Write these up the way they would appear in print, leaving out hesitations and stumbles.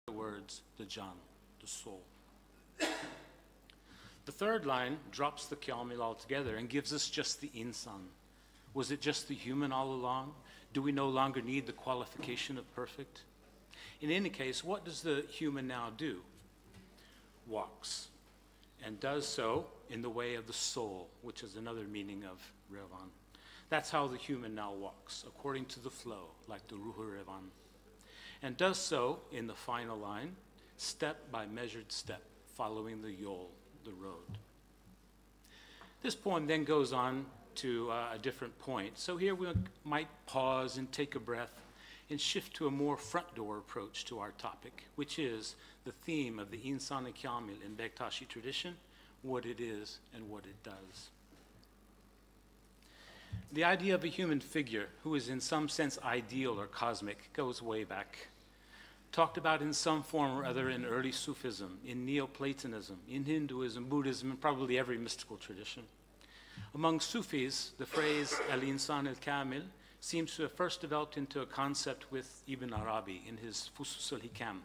the words, the Jan, the soul. The third line drops the Kamil altogether and gives us just the insan. Was it just the human all along? Do we no longer need the qualification of perfect? In any case, what does the human now do? Walks, and does so in the way of the soul, which is another meaning of Revan. That's how the human now walks, according to the flow, like the Ruhu Revan, and does so in the final line, step by measured step, following the yol, the road. This poem then goes on to a different point. So here we might pause and take a breath and shift to a more front door approach to our topic, which is the theme of the Insan-ı Kamil in Bektashi tradition, what it is and what it does. The idea of a human figure who is in some sense ideal or cosmic goes way back. Talked about in some form or other in early Sufism, in Neoplatonism, in Hinduism, Buddhism, and probably every mystical tradition. Among Sufis, the phrase al-insan al-kamil seems to have first developed into a concept with Ibn Arabi in his Fusus al-Hikam,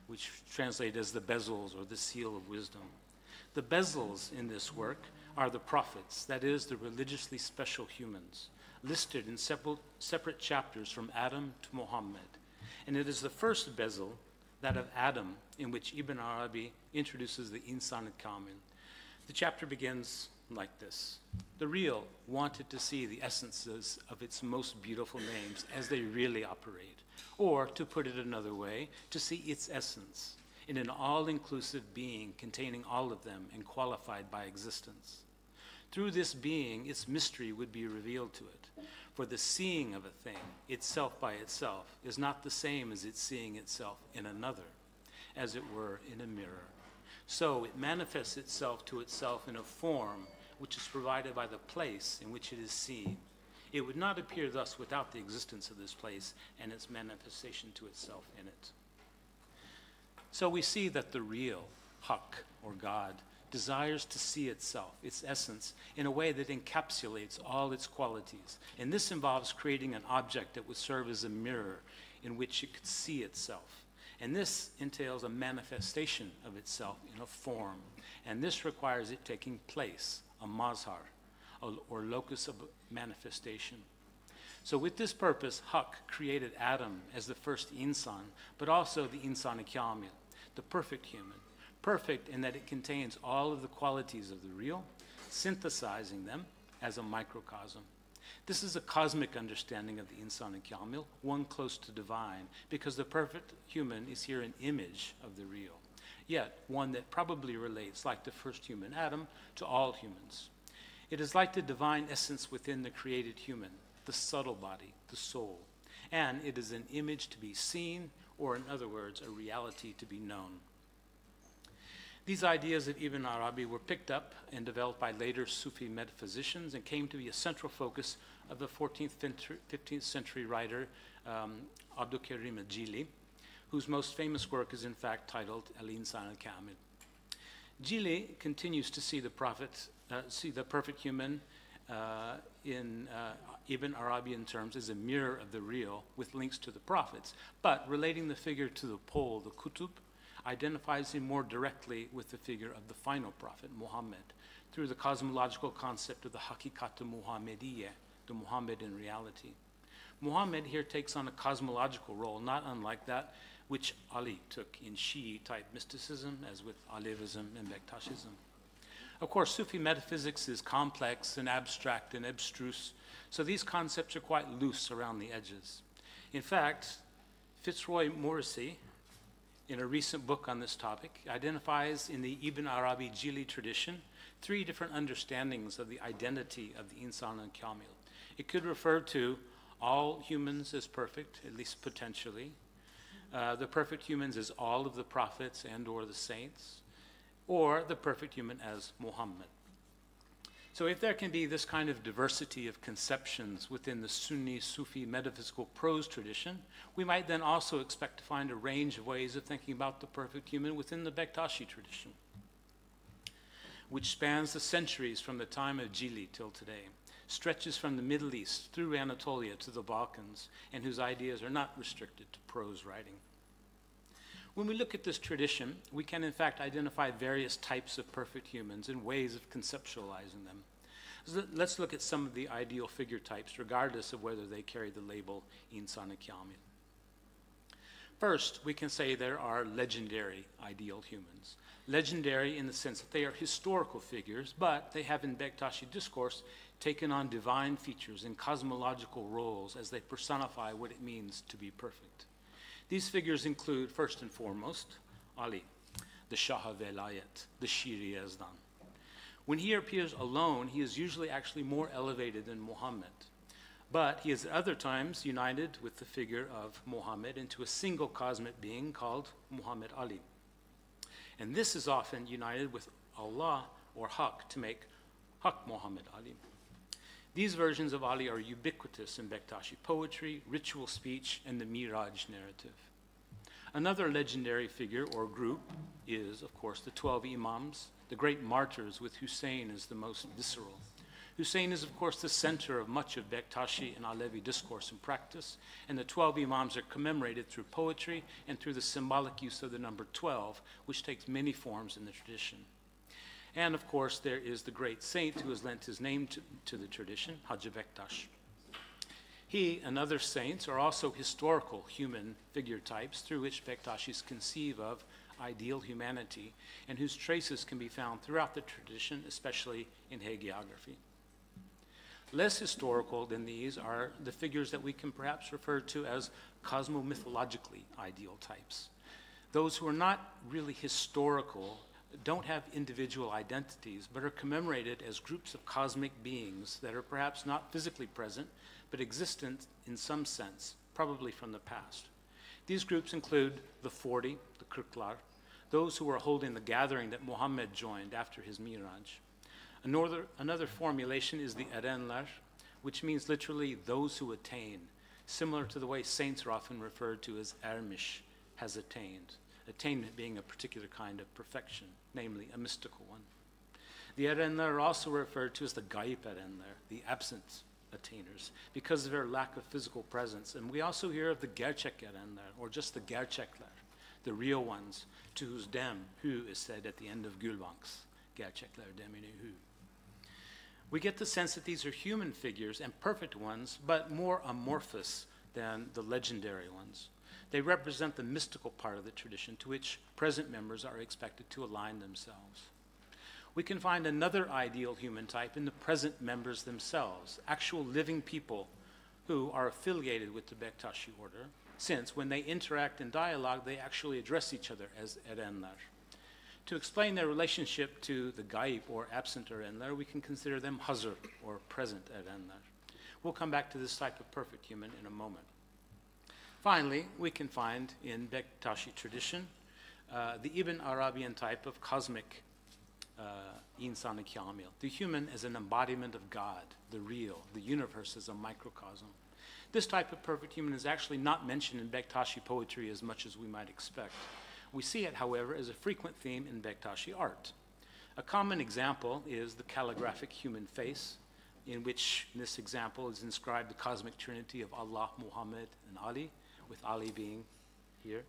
which translated as the bezels or the seal of wisdom. The bezels in this work are the prophets, that is, the religiously special humans, listed in separate chapters from Adam to Muhammad. And it is the first bezel, that of Adam, in which Ibn Arabi introduces the Insan al-Kamil. The chapter begins like this. The real wanted to see the essences of its most beautiful names as they really operate, or, to put it another way, to see its essence in an all-inclusive being containing all of them and qualified by existence. Through this being, its mystery would be revealed to it, for the seeing of a thing, itself by itself, is not the same as its seeing itself in another, as it were in a mirror. So it manifests itself to itself in a form which is provided by the place in which it is seen. It would not appear thus without the existence of this place and its manifestation to itself in it. So we see that the real, Hak, or God, desires to see itself, its essence, in a way that encapsulates all its qualities. And this involves creating an object that would serve as a mirror in which it could see itself. And this entails a manifestation of itself in a form. And this requires it taking place, a mazhar, or locus of manifestation. So with this purpose, Hak created Adam as the first insan, but also the insan kamil, the perfect human. Perfect in that it contains all of the qualities of the real, synthesizing them as a microcosm. This is a cosmic understanding of the Insan al-Kamil, one close to divine, because the perfect human is here an image of the real, yet one that probably relates, like the first human Adam, to all humans. It is like the divine essence within the created human, the subtle body, the soul, and it is an image to be seen, or in other words, a reality to be known. These ideas of Ibn Arabi were picked up and developed by later Sufi metaphysicians and came to be a central focus of the 14th, 15th century writer Abdul Karim al-Jili, whose most famous work is in fact titled Al-Insan al-Kamil. Jili continues to see the perfect human in Ibn Arabian terms as a mirror of the real with links to the prophets, but relating the figure to the pole, the kutub, identifies him more directly with the figure of the final prophet, Muhammad, through the cosmological concept of the Hakikat Muhammadiyya, the Muhammad in reality. Muhammad here takes on a cosmological role, not unlike that which Ali took in Shi'i-type mysticism, as with Alevism and Bektaşism. Of course, Sufi metaphysics is complex and abstract and abstruse, so these concepts are quite loose around the edges. In fact, Fitzroy Morrissey, in a recent book on this topic, identifies in the Ibn Arabi Jili tradition 3 different understandings of the identity of the Insan al-Kamil. It could refer to all humans as perfect, at least potentially, the perfect humans as all of the prophets and or the saints, or the perfect human as Muhammad. So if there can be this kind of diversity of conceptions within the Sunni Sufi metaphysical prose tradition, we might then also expect to find a range of ways of thinking about the perfect human within the Bektashi tradition, which spans the centuries from the time of Jili till today, stretches from the Middle East through Anatolia to the Balkans, and whose ideas are not restricted to prose writing. When we look at this tradition, we can in fact identify various types of perfect humans and ways of conceptualizing them. So let's look at some of the ideal figure types, regardless of whether they carry the label İnsan-ı Kamil. First, we can say there are legendary ideal humans. Legendary in the sense that they are historical figures, but they have in Bektashi discourse taken on divine features and cosmological roles as they personify what it means to be perfect. These figures include, first and foremost, Ali, the Shah Velayet, the Shiri Yazdan. When he appears alone, he is usually actually more elevated than Muhammad. But he is at other times united with the figure of Muhammad into a single cosmic being called Muhammad Ali. And this is often united with Allah or Haq to make Haq Muhammad Ali. These versions of Ali are ubiquitous in Bektashi poetry, ritual speech, and the Miraj narrative. Another legendary figure or group is, of course, the 12 Imams, the great martyrs with Hussein as the most visceral. Hussein is, of course, the center of much of Bektashi and Alevi discourse and practice, and the 12 Imams are commemorated through poetry and through the symbolic use of the number 12, which takes many forms in the tradition. And, of course, there is the great saint who has lent his name to the tradition, Hacı Bektaş. He and other saints are also historical human figure types through which Bektashis conceive of ideal humanity and whose traces can be found throughout the tradition, especially in hagiography. Less historical than these are the figures that we can perhaps refer to as cosmomythologically ideal types. Those who are not really historical, don't have individual identities, but are commemorated as groups of cosmic beings that are perhaps not physically present, but existent in some sense, probably from the past. These groups include the 40, the Kırklar, those who were holding the gathering that Muhammad joined after his Miraj. Another formulation is the Erenler, which means literally those who attain, similar to the way saints are often referred to as ermiş, has attained. Attainment being a particular kind of perfection, namely a mystical one. The Erenler are also referred to as the Gayip Erenler, the absent attainers, because of their lack of physical presence. And we also hear of the Gerçek Erenler, or just the Gerçekler, the real ones, to whose dem, who is said at the end of Gülbanks, Gerçekler demine who. We get the sense that these are human figures and perfect ones, but more amorphous than the legendary ones. They represent the mystical part of the tradition to which present members are expected to align themselves. We can find another ideal human type in the present members themselves, actual living people who are affiliated with the Bektashi order, since when they interact in dialogue, they actually address each other as Erenler. To explain their relationship to the Gayip or absent Erenler, we can consider them Hazır or present Erenler. We'll come back to this type of perfect human in a moment. Finally, we can find in Bektashi tradition the Ibn Arabian type of cosmic İnsan-ı Kamil, the human as an embodiment of God, the real, the universe as a microcosm. This type of perfect human is actually not mentioned in Bektashi poetry as much as we might expect. We see it, however, as a frequent theme in Bektashi art. A common example is the calligraphic human face, in which, in this example, is inscribed the cosmic trinity of Allah, Muhammad, and Ali, with Ali being here.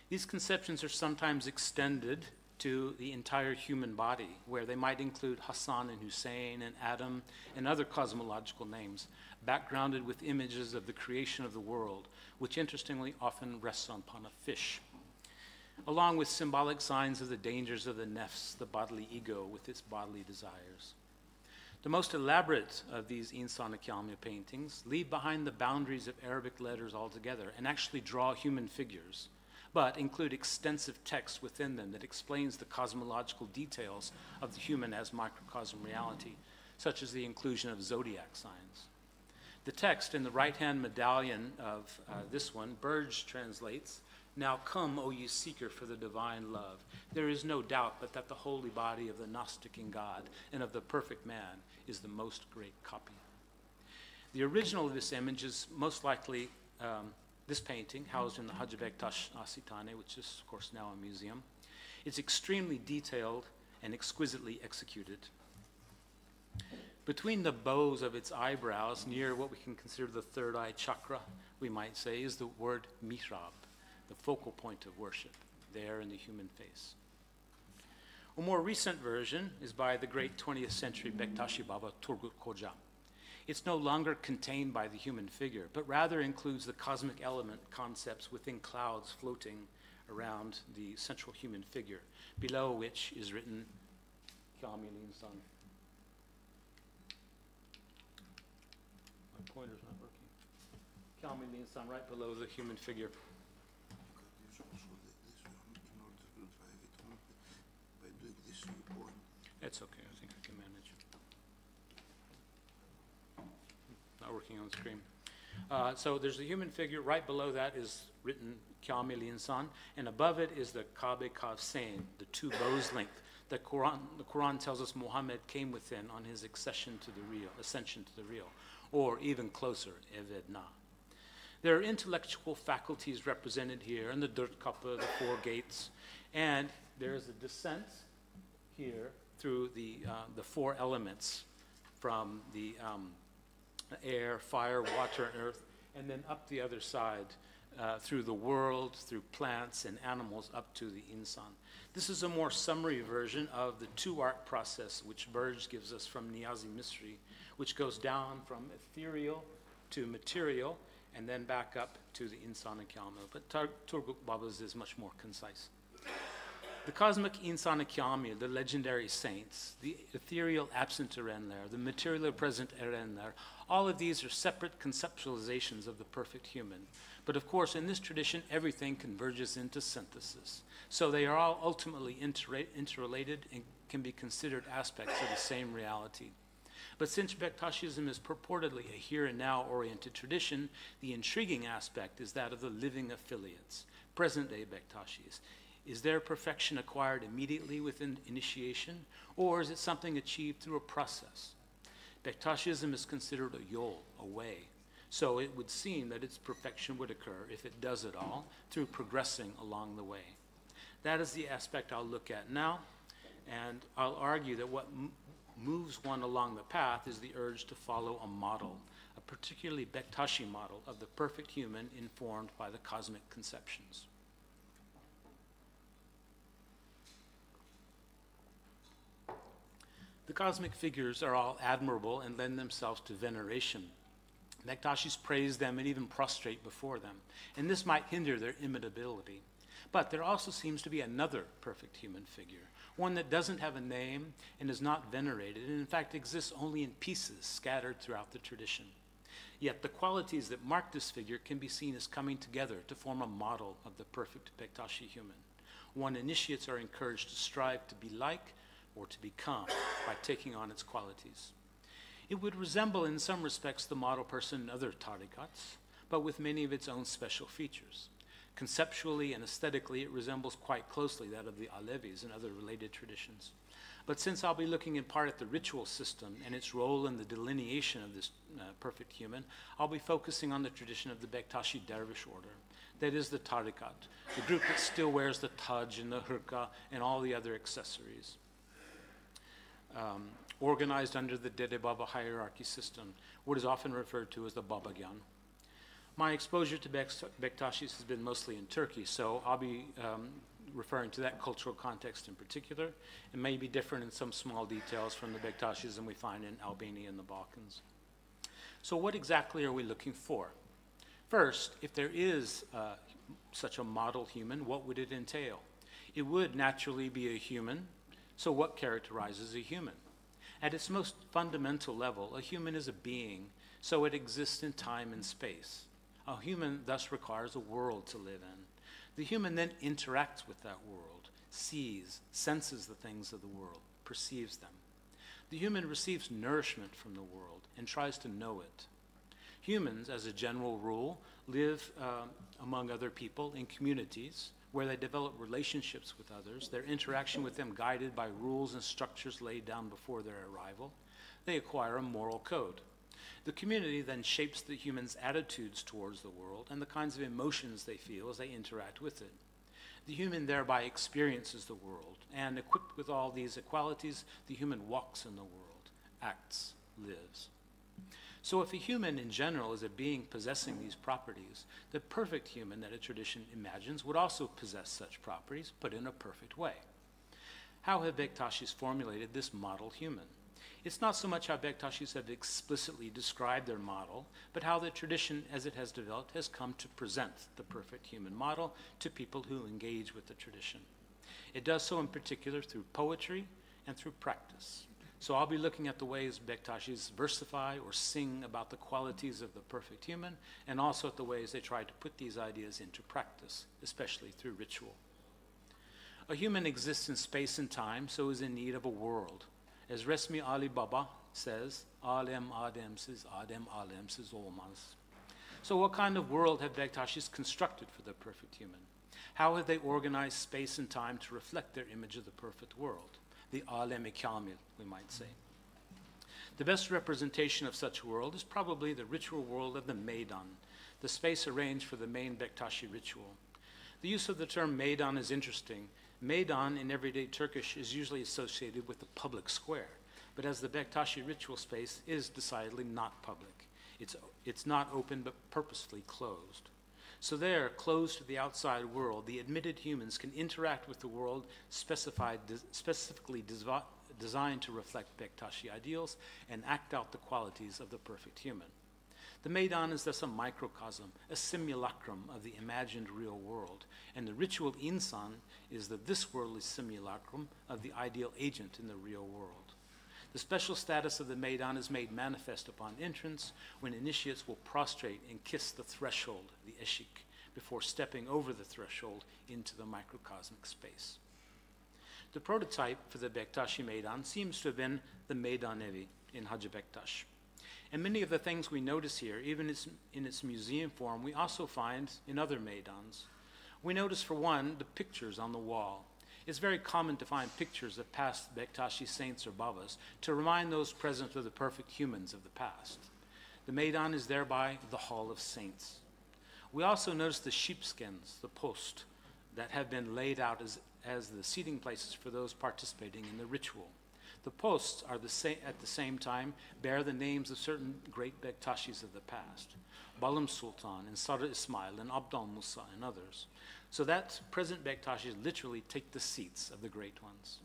These conceptions are sometimes extended to the entire human body, where they might include Hassan and Hussein and Adam and other cosmological names, backgrounded with images of the creation of the world, which interestingly often rests upon a fish, along with symbolic signs of the dangers of the nefs, the bodily ego with its bodily desires. The most elaborate of these İnsan-ı Kamil paintings leave behind the boundaries of Arabic letters altogether and actually draw human figures, but include extensive text within them that explains the cosmological details of the human as microcosm reality, such as the inclusion of zodiac signs. The text in the right-hand medallion of this one, Burge translates, "Now come, O ye seeker for the divine love. There is no doubt but that the holy body of the Gnostic in God and of the perfect man is the most great copy." The original of this image is most likely this painting, housed in the Hacı Bektaş Asitane, which is, of course, now a museum. It's extremely detailed and exquisitely executed. Between the bows of its eyebrows, near what we can consider the third eye chakra, we might say, is the word mihrab, the focal point of worship, there in the human face. A more recent version is by the great 20th century Bektashi Baba Turgut Koja. It's no longer contained by the human figure, but rather includes the cosmic element concepts within clouds floating around the central human figure, below which is written Kamilin San. My pointer's not working. Kamilin San, right below the human figure. That's okay, I think I can manage. Not working on the screen. So there's the human figure. Right below that is written Kamil Insan, and above it is the Kabe Kav Sain, the two bows length. The Quran tells us Muhammad came within on his ascension to the real, or even closer, Evedna. There are intellectual faculties represented here, and the Dirt Kappa, the four gates, and there is a descent here through the four elements from the air, fire, water, and earth, and then up the other side through the world, through plants and animals, up to the insan. This is a more summary version of the two-arc process which Burge gives us from Niazi Mystery, which goes down from ethereal to material, and then back up to the insan and Kamil. But Turgut Baba's is much more concise. The cosmic Insan Kamil, the legendary saints, the ethereal absent Erenler, the material present Erenler, all of these are separate conceptualizations of the perfect human. But of course, in this tradition, everything converges into synthesis. So they are all ultimately interrelated and can be considered aspects of the same reality. But since Bektashism is purportedly a here and now oriented tradition, the intriguing aspect is that of the living affiliates, present-day Bektashis. Is their perfection acquired immediately within initiation, or is it something achieved through a process? Bektashism is considered a yol, a way. So it would seem that its perfection would occur, if it does it all, through progressing along the way. That is the aspect I'll look at now, and I'll argue that what moves one along the path is the urge to follow a model, a particularly Bektashi model of the perfect human informed by the cosmic conceptions. The cosmic figures are all admirable and lend themselves to veneration. Bektashis praise them and even prostrate before them, and this might hinder their imitability. But there also seems to be another perfect human figure, one that doesn't have a name and is not venerated, and in fact exists only in pieces scattered throughout the tradition. Yet the qualities that mark this figure can be seen as coming together to form a model of the perfect Bektashi human, one initiates are encouraged to strive to be like or to become by taking on its qualities. It would resemble in some respects the model person in other tarikats, but with many of its own special features. Conceptually and aesthetically, it resembles quite closely that of the Alevis and other related traditions. But since I'll be looking in part at the ritual system and its role in the delineation of this perfect human, I'll be focusing on the tradition of the Bektashi Dervish order. That is the tarikat, the group that still wears the taj and the hurka and all the other accessories. Organized under the Dede Baba hierarchy system, what is often referred to as the Babagyan. My exposure to Bektashis has been mostly in Turkey, so I'll be referring to that cultural context in particular. It may be different in some small details from the Bektashism we find in Albania and the Balkans. So what exactly are we looking for? First, if there is such a model human, what would it entail? It would naturally be a human. So what characterizes a human? At its most fundamental level, a human is a being, so it exists in time and space. A human thus requires a world to live in. The human then interacts with that world, sees, senses the things of the world, perceives them. The human receives nourishment from the world and tries to know it. Humans, as a general rule, live among other people in communities where they develop relationships with others, their interaction with them guided by rules and structures laid down before their arrival. They acquire a moral code. The community then shapes the human's attitudes towards the world and the kinds of emotions they feel as they interact with it. The human thereby experiences the world, and equipped with all these qualities, the human walks in the world, acts, lives. So if a human in general is a being possessing these properties, the perfect human that a tradition imagines would also possess such properties, but in a perfect way. How have Bektashis formulated this model human? It's not so much how Bektashis have explicitly described their model, but how the tradition as it has developed has come to present the perfect human model to people who engage with the tradition. It does so in particular through poetry and through practice. So I'll be looking at the ways Bektashis versify or sing about the qualities of the perfect human, and also at the ways they try to put these ideas into practice, especially through ritual. A human exists in space and time, so is in need of a world. As Resmi Ali Baba says, Alem Ademsiz, Adem Alemsiz olmaz. So what kind of world have Bektashis constructed for the perfect human? How have they organized space and time to reflect their image of the perfect world? The Alem-i Kamil, we might say. The best representation of such a world is probably the ritual world of the Meydan, the space arranged for the main Bektashi ritual. The use of the term Meydan is interesting. Meydan in everyday Turkish is usually associated with the public square, but as the Bektashi ritual space is decidedly not public. It's not open but purposefully closed. So there, closed to the outside world, the admitted humans can interact with the world specifically designed to reflect Bektashi ideals and act out the qualities of the perfect human. The Meydan is thus a microcosm, a simulacrum of the imagined real world, and the ritual insan is the this-worldly simulacrum of the ideal agent in the real world. The special status of the Meydan is made manifest upon entrance when initiates will prostrate and kiss the threshold, the eshik, before stepping over the threshold into the microcosmic space. The prototype for the Bektashi Meydan seems to have been the Meydan Evi in Hacı Bektaş. And many of the things we notice here, even in its museum form, we also find in other Meydans. We notice, for one, the pictures on the wall. It's very common to find pictures of past Bektashi saints or Babas to remind those present of the perfect humans of the past. The Meydan is thereby the Hall of Saints. We also notice the sheepskins, the post, that have been laid out as the seating places for those participating in the ritual. The posts are at the same time bear the names of certain great Bektashis of the past, Balım Sultan and Sarı Ismail and Abdal Musa and others. So that present Bektashis literally take the seats of the great ones.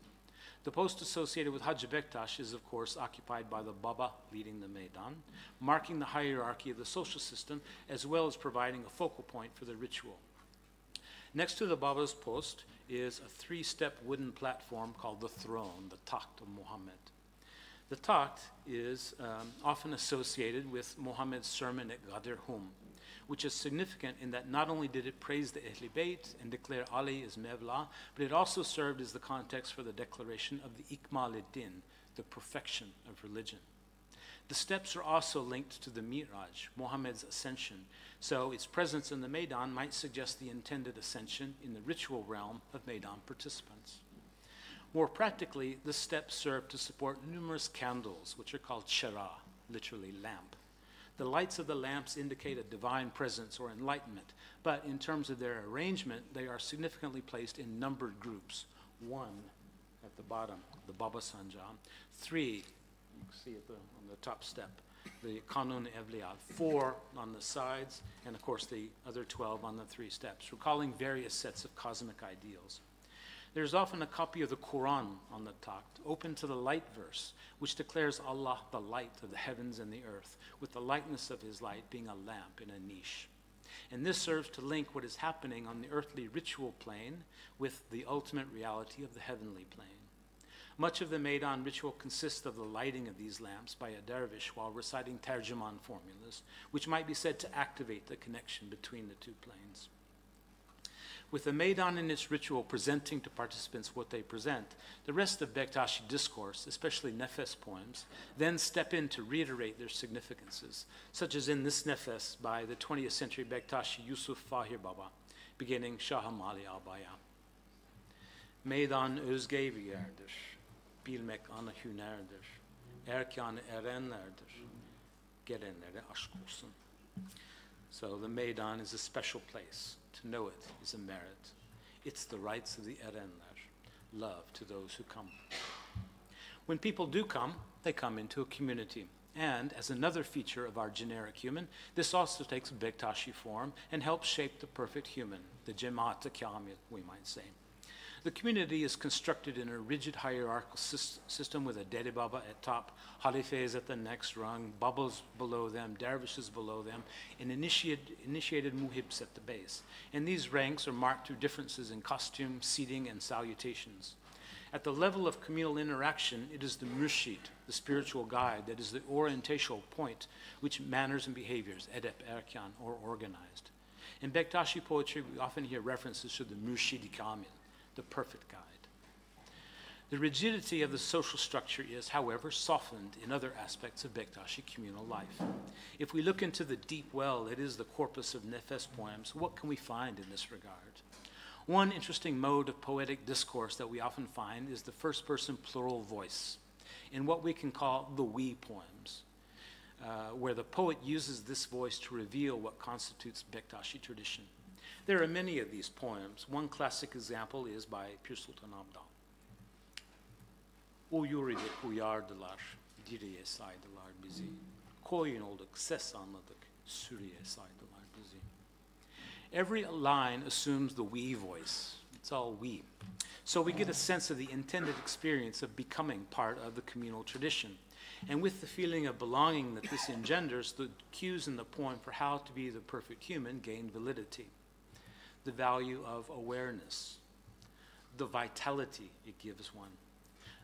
The post associated with Hacı Bektaş is, of course, occupied by the Baba leading the Meydan, marking the hierarchy of the social system, as well as providing a focal point for the ritual. Next to the Baba's post is a three-step wooden platform called the throne, the Takht of Muhammad. The Takht is often associated with Muhammad's sermon at Ghadir Hum, which is significant in that not only did it praise the Ahl Bayt and declare Ali as Mevla, but it also served as the context for the declaration of the Ikmal ad-Din, the perfection of religion. The steps are also linked to the Mi'raj, Muhammad's ascension, so its presence in the Meydan might suggest the intended ascension in the ritual realm of Meydan participants. More practically, the steps serve to support numerous candles, which are called shara, literally lamp. The lights of the lamps indicate a divine presence or enlightenment, but in terms of their arrangement, they are significantly placed in numbered groups. 1 at the bottom, the Baba Sanja. 3, you can see on the top step, the Kanun Evliya. 4 on the sides, and of course the other 12 on the 3 steps, recalling various sets of cosmic ideals. There's often a copy of the Quran on the Takht, open to the light verse, which declares Allah the light of the heavens and the earth, with the likeness of his light being a lamp in a niche. And this serves to link what is happening on the earthly ritual plane with the ultimate reality of the heavenly plane. Much of the Meydan ritual consists of the lighting of these lamps by a dervish while reciting terjüman formulas, which might be said to activate the connection between the two planes. With the Meydan in its ritual presenting to participants what they present, the rest of Bektashi discourse, especially Nefes poems, then step in to reiterate their significances, such as in this Nefes by the 20th century Bektashi Yusuf Fahir Baba, beginning Şah-ı-Mali Abaya. Meydan özge bir yerdir, bilmek ana hünerdir, erkanı erenlerdir, gelenlere aşk olsun. So the Meydan is a special place. To know it is a merit. It's the rights of the erenler, love to those who come. When people do come, they come into a community. And as another feature of our generic human, this also takes Bektashi form and helps shape the perfect human, the Jemaat Kamil, we might say. The community is constructed in a rigid hierarchical system with a Dede Baba at top, halifes at the next rung, bubbles below them, dervishes below them, and initiated muhibs at the base. And these ranks are marked through differences in costume, seating, and salutations. At the level of communal interaction, it is the murshid, the spiritual guide, that is the orientational point which manners and behaviors, edep erkan, are organized. In Bektashi poetry, we often hear references to the murshid-i kamil, the perfect guide. The rigidity of the social structure is, however, softened in other aspects of Bektashi communal life. If we look into the deep well that is the corpus of Nefes poems, what can we find in this regard? One interesting mode of poetic discourse that we often find is the first-person plural voice in what we can call the we poems, where the poet uses this voice to reveal what constitutes Bektashi tradition. There are many of these poems. One classic example is by Pir Sultan Abdal. Uyuridik uyardılar, diriye saydılar bizi. Koyun olduk, ses anladık, sürüye saydılar bizi. Every line assumes the we voice. It's all we. So we get a sense of the intended experience of becoming part of the communal tradition. And with the feeling of belonging that this engenders, the cues in the poem for how to be the perfect human gain validity. The value of awareness, the vitality it gives one,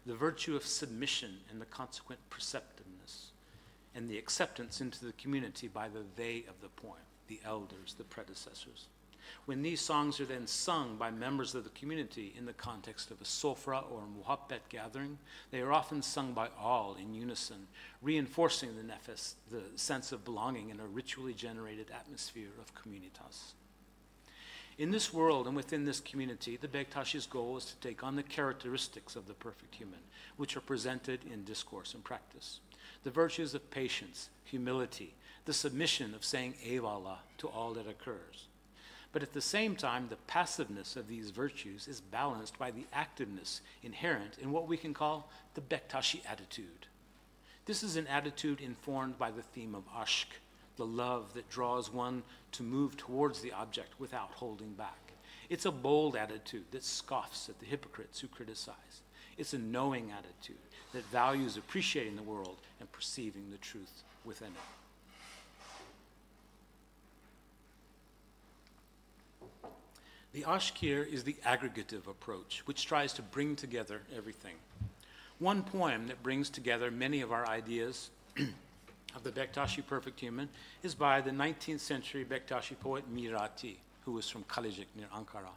the virtue of submission and the consequent perceptiveness, and the acceptance into the community by the they of the poem, the elders, the predecessors. When these songs are then sung by members of the community in the context of a sofra or a muhabbet gathering, they are often sung by all in unison, reinforcing the nefes, the sense of belonging in a ritually generated atmosphere of communitas. In this world and within this community, the Bektashi's goal is to take on the characteristics of the perfect human, which are presented in discourse and practice. The virtues of patience, humility, the submission of saying Eyvallah to all that occurs. But at the same time, the passiveness of these virtues is balanced by the activeness inherent in what we can call the Bektashi attitude. This is an attitude informed by the theme of ashk, the love that draws one to move towards the object without holding back. It's a bold attitude that scoffs at the hypocrites who criticize. It's a knowing attitude that values appreciating the world and perceiving the truth within it. The ashkir is the aggregative approach, which tries to bring together everything. One poem that brings together many of our ideas of the Bektashi perfect human is by the 19th century Bektashi poet Mirati, who was from Kalecik near Ankara.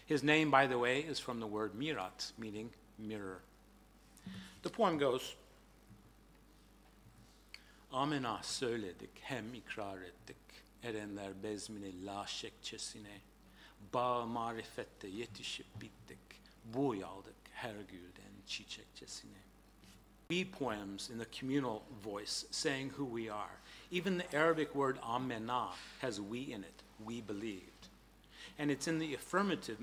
His name, by the way, is from the word mirat, meaning mirror. The poem goes, Amena söyledik, hem ikrar ettik, erenler bezmine laşekçesine, bağ marifette yetişip bittik, boy aldık her gülden çiçekçesine. We poems in the communal voice saying who we are. Even the Arabic word amena has we in it, we believed. And it's in the affirmative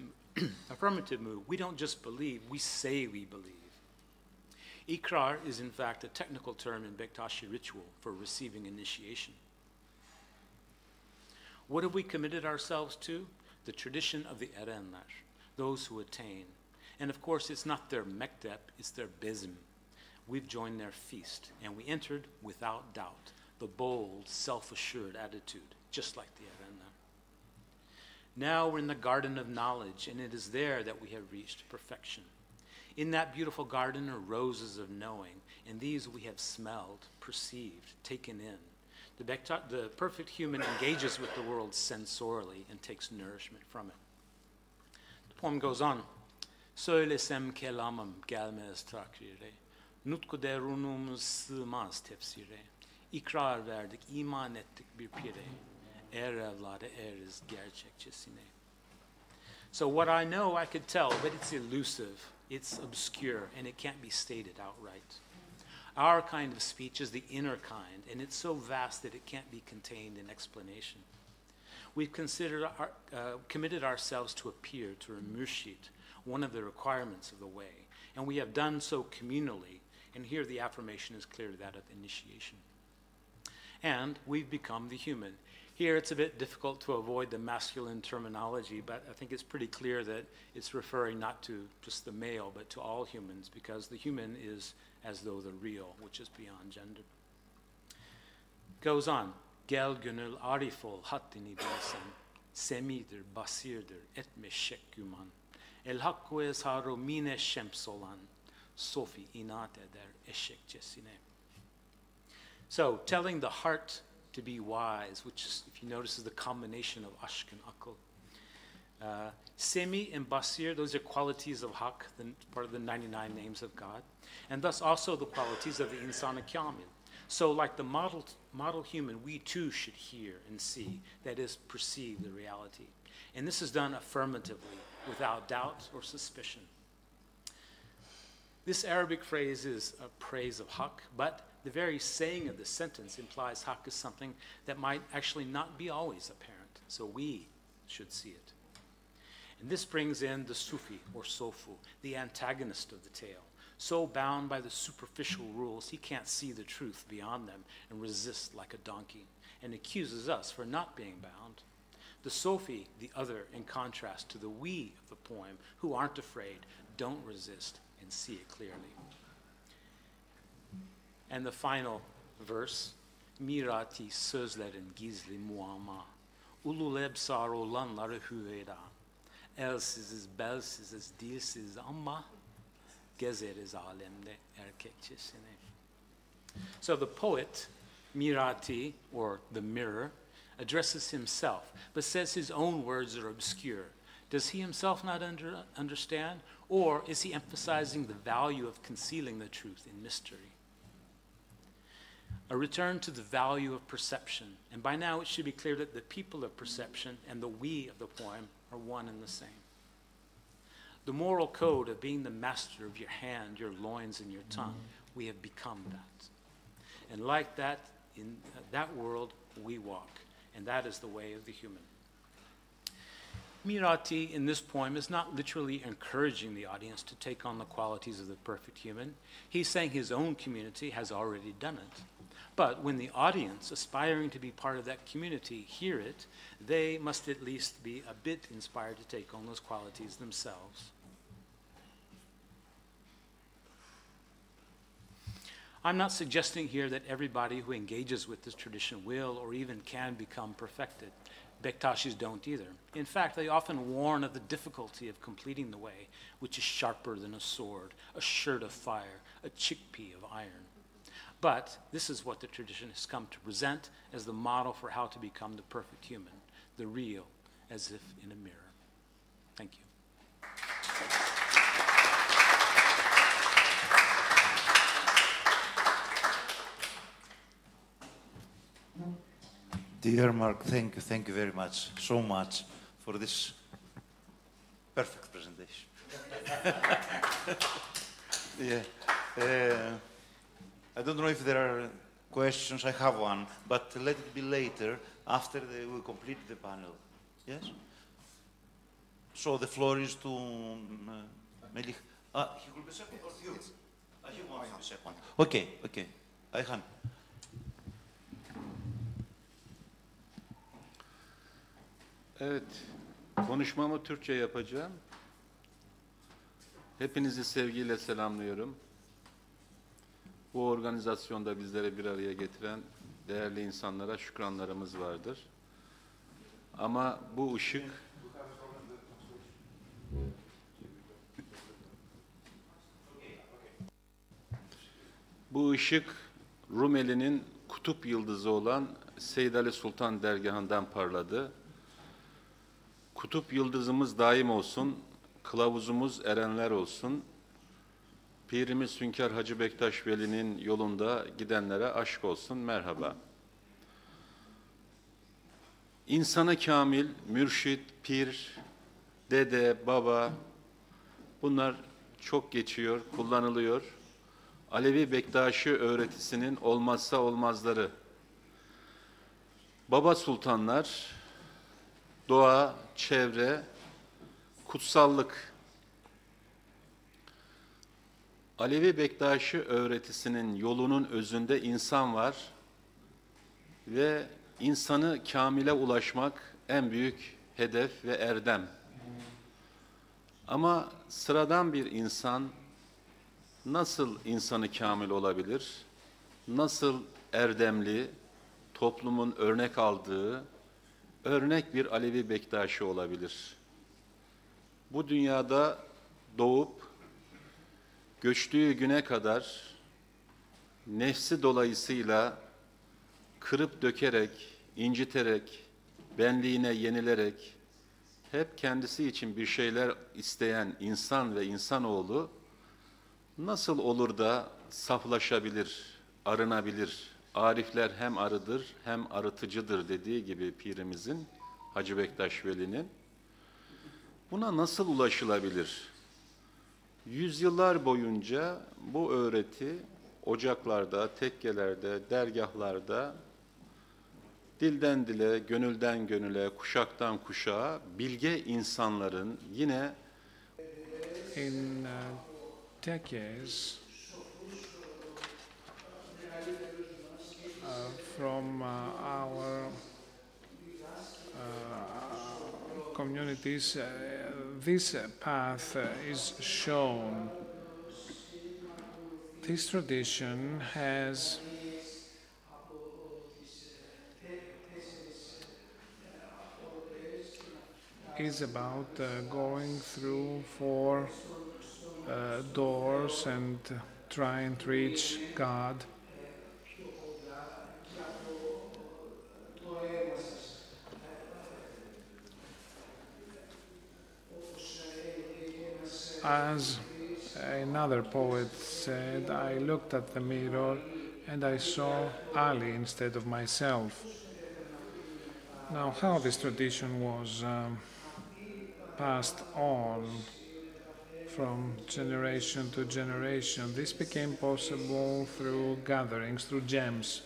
mood. We don't just believe, we say we believe. Ikrar is in fact a technical term in Bektashi ritual for receiving initiation. What have we committed ourselves to? The tradition of the erenler, those who attain. And of course, it's not their mektep, it's their bezm. We've joined their feast, and we entered without doubt, the bold, self-assured attitude, just like the erenler. Now we're in the garden of knowledge, and it is there that we have reached perfection. In that beautiful garden are roses of knowing, and these we have smelled, perceived, taken in. The perfect human engages with the world sensorially and takes nourishment from it. The poem goes on. Söylesem kelamım gelmez takrire. Nutku derunumuz sığmaz tefsire. İkrar verdik, iman ettik bir pire. Evlade eriz gerçekçesine. So what I know I could tell, but it's elusive, it's obscure, and it can't be stated outright. Our kind of speech is the inner kind, and it's so vast that it can't be contained in explanation. We've committed ourselves to appear, to a murshid, one of the requirements of the way, and we have done so communally And here the affirmation is clearly that of initiation. And we've become the human. Here it's a bit difficult to avoid the masculine terminology, but I think it's pretty clear that it's referring not to just the male, but to all humans, because the human is as though the real, which is beyond gender. Goes on. Gel gönül arifol hattini bilsen, semidir, basirdir, etme şekküman. El hakku esharu mine şemsolan, sofi inat eder eşekçesine. So, telling the heart to be wise, which is, if you notice, is the combination of ashk and akal. Semi and basir, those are qualities of hak, part of the 99 names of God, and thus also the qualities of the insan kamil. So like the model human, we too should hear and see, that is, perceive the reality. And this is done affirmatively, without doubt or suspicion. This Arabic phrase is a praise of hak, but the very saying of the sentence implies hak is something that might actually not be always apparent. So we should see it. And this brings in the Sufi, or Sofu, the antagonist of the tale. So bound by the superficial rules, he can't see the truth beyond them and resists like a donkey, and accuses us for not being bound. The Sofi, the other, in contrast to the we of the poem, who aren't afraid, don't resist, and see it clearly. And the final verse, Mirati sözlerin gizli muamma, ulul ebsar olanları hüveda, elsiziz, belsiziz, dilsiz ama gezeriz alemde erkekçesine. So the poet, Mirati, or the mirror, addresses himself, but says his own words are obscure. Does he himself not understand, or is he emphasizing the value of concealing the truth in mystery? A return to the value of perception, and by now it should be clear that the people of perception and the we of the poem are one and the same. The moral code of being the master of your hand, your loins, and your tongue, we have become that. And like that, in that world, we walk, and that is the way of the human. Mirati in this poem is not literally encouraging the audience to take on the qualities of the perfect human. He's saying his own community has already done it. But when the audience, aspiring to be part of that community, hear it, they must at least be a bit inspired to take on those qualities themselves. I'm not suggesting here that everybody who engages with this tradition will or even can become perfected. Bektashis don't either. In fact, they often warn of the difficulty of completing the way, which is sharper than a sword, a shirt of fire, a chickpea of iron. But this is what the tradition has come to present as the model for how to become the perfect human, the real, as if in a mirror. Thank you. Dear Mark, thank you very much, so much for this perfect presentation. Yeah. I don't know if there are questions. I have one, but let it be later after we complete the panel. Yes? So the floor is to Melih. He will be second or you? He wants to be second. Okay, okay. Ayhan. Evet, konuşmamı Türkçe yapacağım. Hepinizi sevgiyle selamlıyorum. Bu organizasyonda bizleri bir araya getiren değerli insanlara şükranlarımız vardır. Ama bu ışık Rumeli'nin kutup yıldızı olan Seyyid Ali Sultan dergahından parladı. Kutup yıldızımız daim olsun, kılavuzumuz erenler olsun. Pirimiz Hünkâr Hacı Bektaş Veli'nin yolunda gidenlere aşk olsun, merhaba. İnsana kamil, mürşit, pir, dede, baba, bunlar çok geçiyor, kullanılıyor. Alevi Bektaşi öğretisinin olmazsa olmazları. Baba sultanlar, doğa, çevre, kutsallık. Alevi Bektaşi öğretisinin yolunun özünde insan var ve insanı kamile ulaşmak en büyük hedef ve erdem. Ama sıradan bir insan nasıl insanı kamil olabilir? Nasıl erdemli, toplumun örnek aldığı, örnek bir Alevi Bektaşi olabilir? Bu dünyada doğup, göçtüğü güne kadar nefsi dolayısıyla kırıp dökerek, inciterek, benliğine yenilerek, hep kendisi için bir şeyler isteyen insan ve insanoğlu nasıl olur da saflaşabilir, arınabilir? Arifler hem arıdır hem arıtıcıdır dediği gibi Pirimizin, Hacı Bektaş Veli'nin. Buna nasıl ulaşılabilir? Yüzyıllar boyunca bu öğreti ocaklarda, tekkelerde, dergahlarda dilden dile, gönülden gönüle, kuşaktan kuşağa bilge insanların yine in tekkes from our communities, this path is shown. This tradition is about going through four doors and trying to reach God. As another poet said, I looked at the mirror and I saw Ali instead of myself. Now, how this tradition was passed on from generation to generation, this became possible through gatherings, through gems.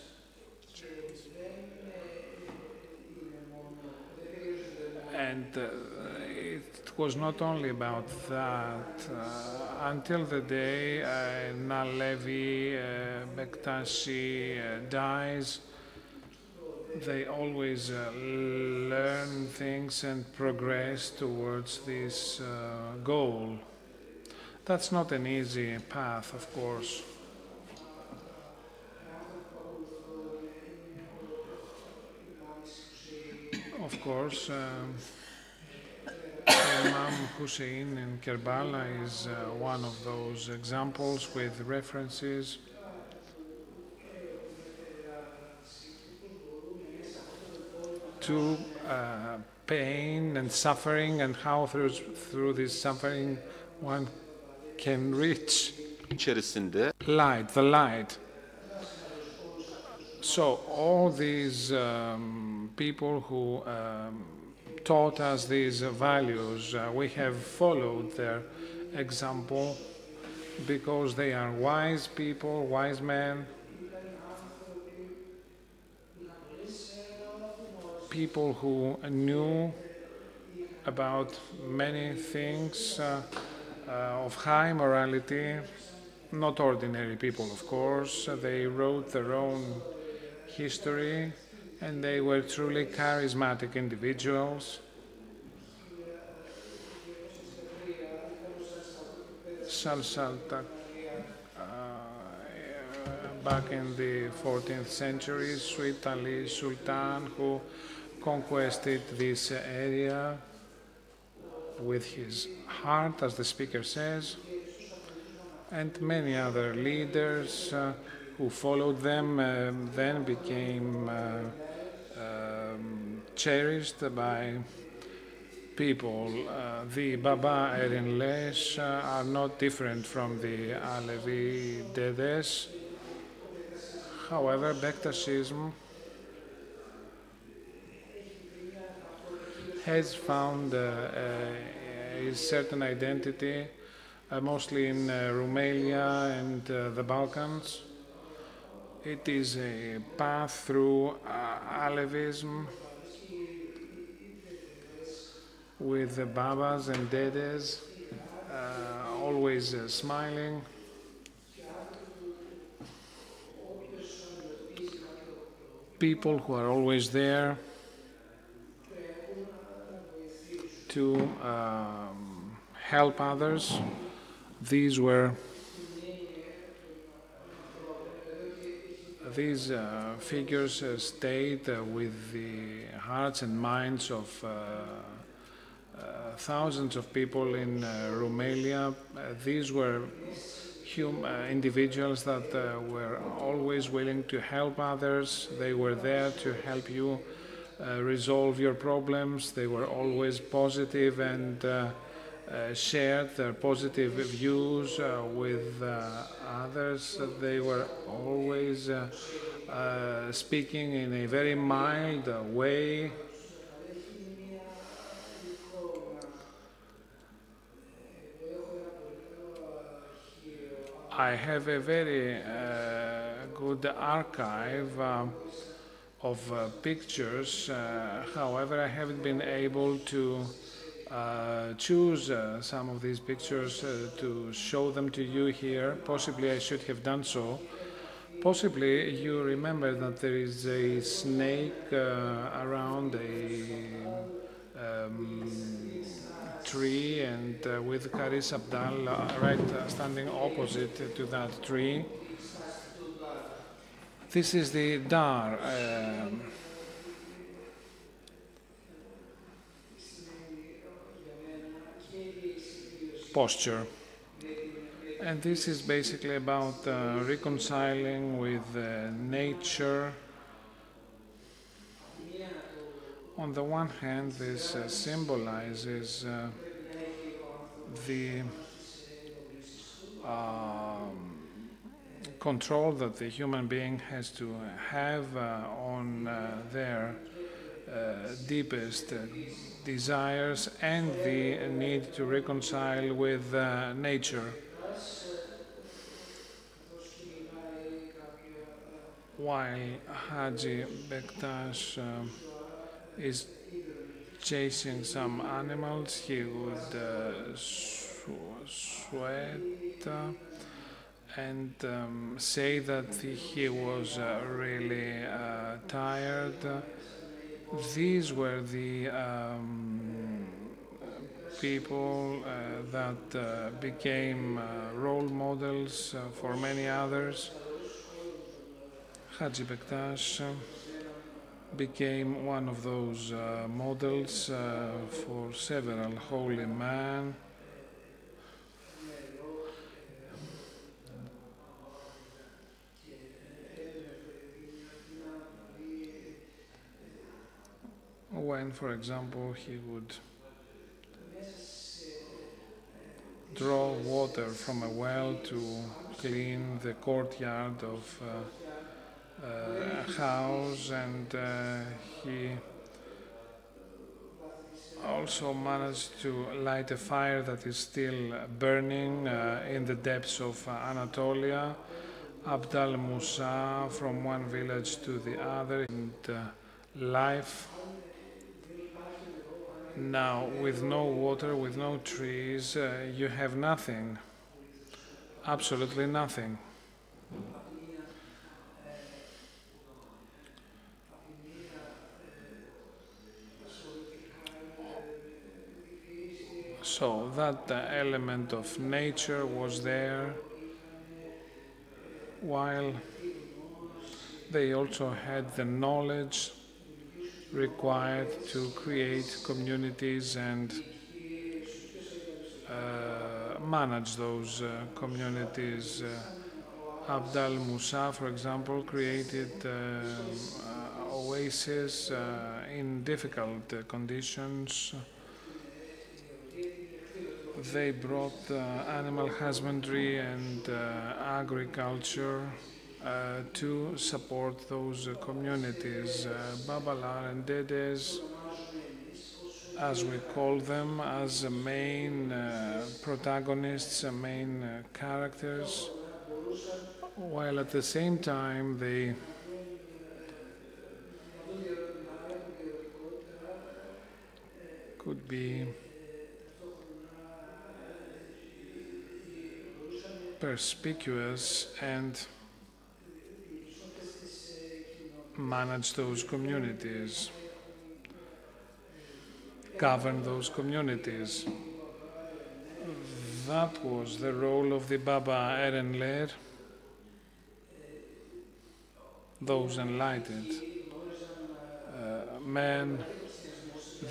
And it was not only about that. Until the day an Alevi Bektashi dies, they always learn things and progress towards this goal. That's not an easy path, of course. Of course, Imam Hussein in Kavala is one of those examples with references to pain and suffering, and how through this suffering one can reach içerisinde light, the light. So all these people who taught us these values, we have followed their example because they are wise people, wise men, people who knew about many things of high morality, not ordinary people, of course. They wrote their own history, and they were truly charismatic individuals. Salsalta, back in the 14th century, Sweet Ali Sultan, who conquered this area with his heart, as the speaker says, and many other leaders who followed them then became cherished by people. The Baba Erinlesh are not different from the Alevi Dedes. However, Bektashism has found a certain identity, mostly in Romania and the Balkans. It is a path through Alevism with the Babas and Dedes, always smiling, people who are always there to help others. These figures stayed with the hearts and minds of thousands of people in Romania. These were individuals that were always willing to help others. They were there to help you resolve your problems. They were always positive and shared their positive views with others. They were always speaking in a very mild way. I have a very good archive of pictures. However, I haven't been able to choose some of these pictures to show them to you here. Possibly I should have done so. Possibly you remember that there is a snake around a tree, and with Karis Abdal standing opposite to that tree. This is the Dar. Posture. And this is basically about reconciling with nature. On the one hand, this symbolizes the control that the human being has to have on their deepest desires and the need to reconcile with nature. While Haji Bektash is chasing some animals, he would sweat and say that he was really tired. These were the people that became role models for many others. Haji Bektash became one of those models for several holy men. When, for example, he would draw water from a well to clean the courtyard of a house, and he also managed to light a fire that is still burning in the depths of Anatolia. Abdal Musa from one village to the other, and life now with no water, with no trees, you have nothing, absolutely nothing. So that element of nature was there, while they also had the knowledge required to create communities and manage those communities. Abdal Musa, for example, created oases in difficult conditions. They brought animal husbandry and agriculture to support those communities. Babalar and Dedes, as we call them, as main protagonists, main characters, while at the same time they could be perspicuous and manage those communities, govern those communities. That was the role of the Baba Erenler, those enlightened men.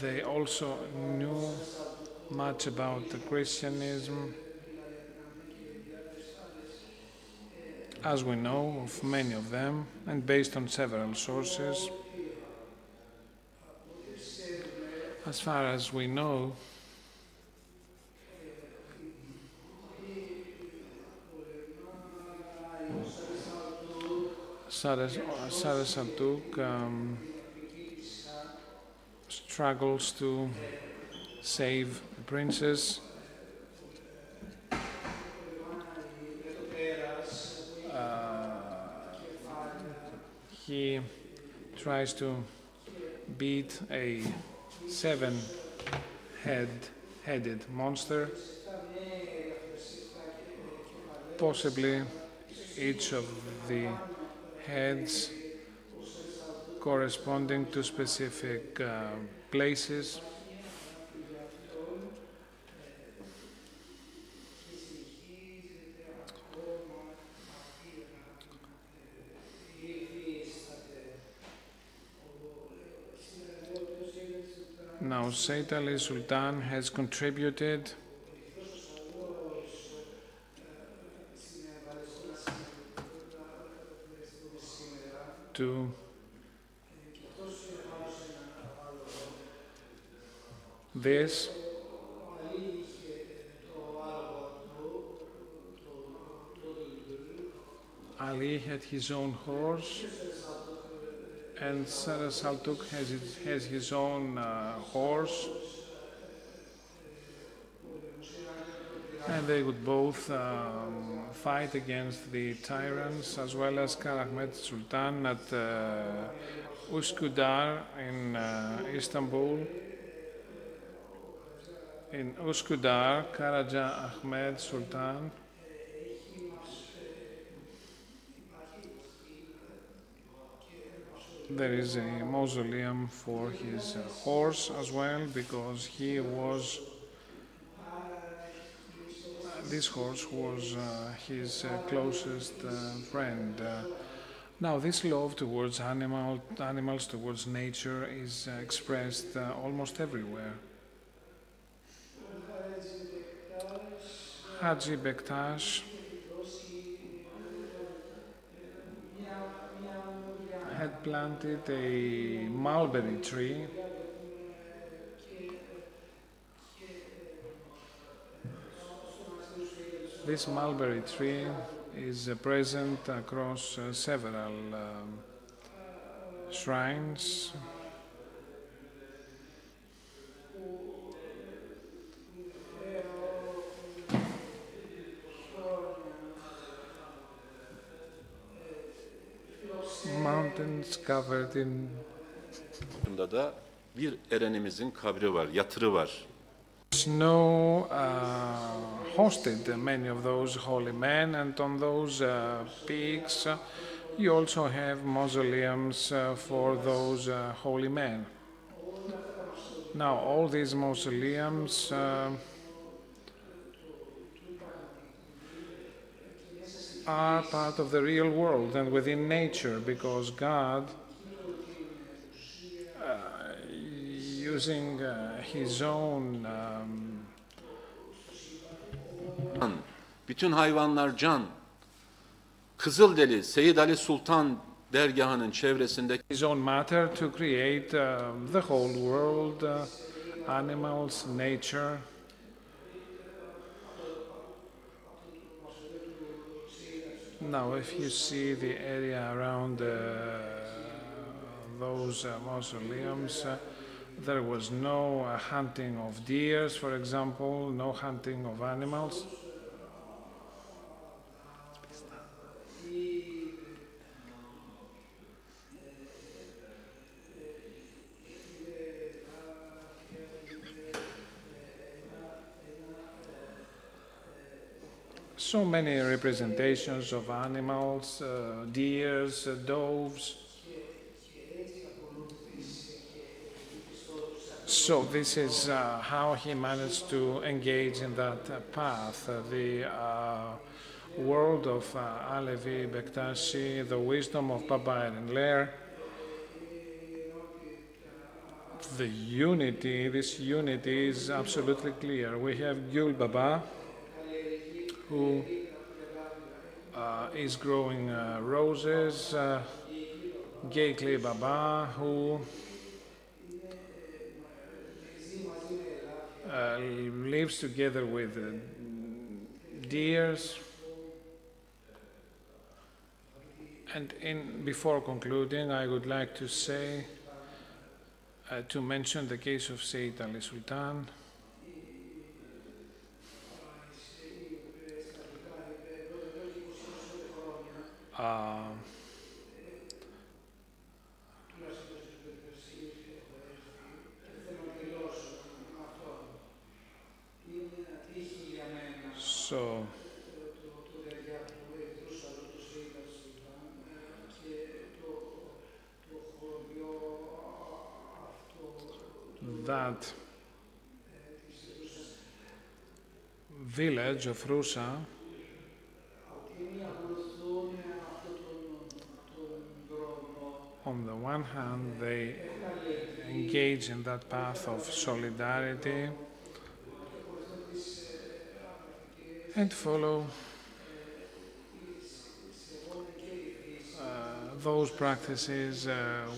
They also knew much about the Christianism, as we know of many of them, and based on several sources. As far as we know, Saraswatuk struggles to save the princess. He tries to beat a seven-headed monster, possibly each of the heads corresponding to specific places. Now, Sayyid Ali Sultan has contributed to this. Ali had his own horse, and Saraswatuk has his own horse, and they would both fight against the tyrants, as well as Kara Ahmed Sultan at Üsküdar in Istanbul. In Üsküdar, Karaca Ahmed Sultan there is a mausoleum for his horse as well, because he was this horse was his closest friend. Now, this love towards animals, towards nature, is expressed almost everywhere. Haji Bektash had planted a mulberry tree This mulberry tree is present across several shrines. Mountains covered in. Bunda da bir erenimizin kabri var, yatırı var. Snow hosted many of those holy men, and on those peaks you also have mausoleums for those holy men. Now, all these mausoleums are part of the real world and within nature, because God, using his own bütün hayvanlar can. Kızılderili Seyyid Ali Sultan dergahının çevresinde his own matter to create the whole world, animals, nature. Now, if you see the area around those mausoleums, there was no hunting of deers, for example, no hunting of animals. So many representations of animals, deers, doves. So this is how he managed to engage in that path, the world of Alevi, Bektashi, the wisdom of Baba and Lair, the unity, this unity is absolutely clear. We have Gul Baba, who is growing roses, Geikli Baba, who lives together with deers. And before concluding, I would like to say, to mention the case of Sayyid Ali Sultan. So that village of Rusa on the one hand, they engage in that path of solidarity and follow those practices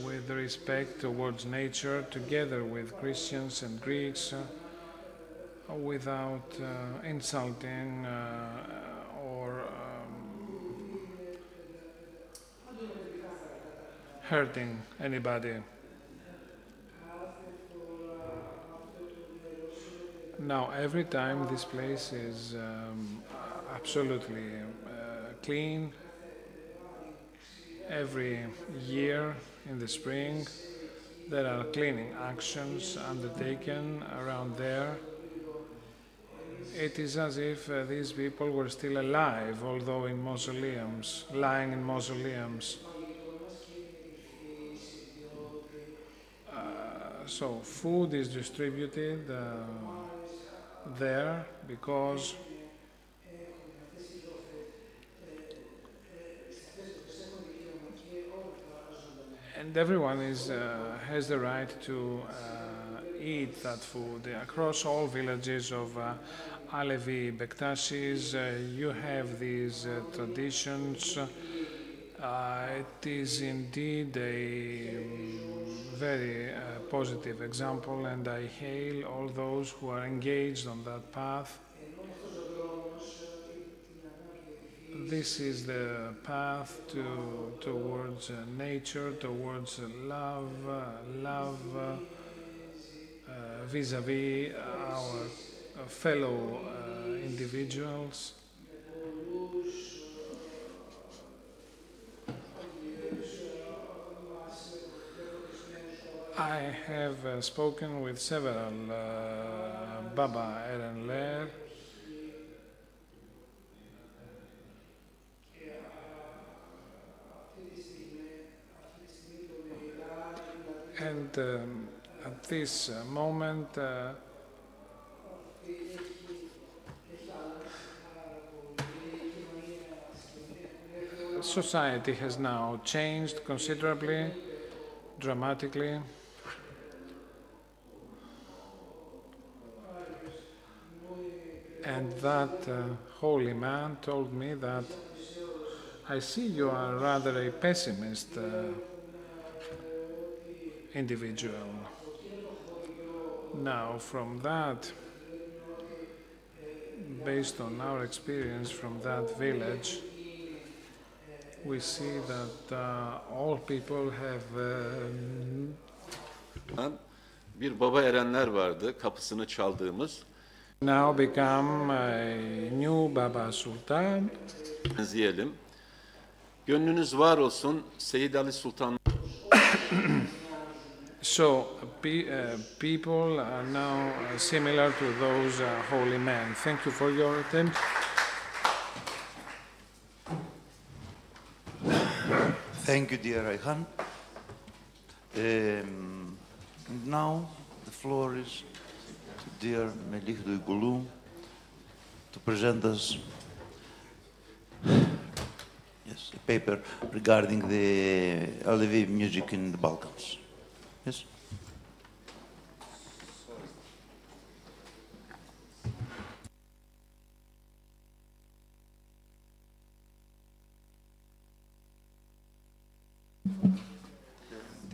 with respect towards nature, together with Christians and Greeks, without insulting or hurting anybody. Now, every time this place is absolutely clean. Every year in the spring, there are cleaning actions undertaken around there. It is as if these people were still alive, although in mausoleums, lying in mausoleums. So food is distributed there because and everyone has the right to eat that food. Across all villages of Alevi Bektashis, you have these traditions. It is indeed a very positive example, and I hail all those who are engaged on that path. This is the path towards nature, towards love vis-à-vis our fellow individuals. I have spoken with several Baba Eren Lair, and at this moment society has now changed considerably, dramatically. And that holy man told me that, I see you are rather a pessimist individual. Now, from that, based on our experience from that village, we see that all people have bir Baba Erenler vardı, kapısını çaldığımız. now become a new Baba Sultan. Benzeyelim. Gönlünüz var olsun Seyyid Ali Sultan. So people are now similar to those holy men. Thank you for your attention. Thank you, dear Ayhan. Now the floor is to dear Melih Duygulu to present us a paper regarding the Alevi music in the Balkans. Yes?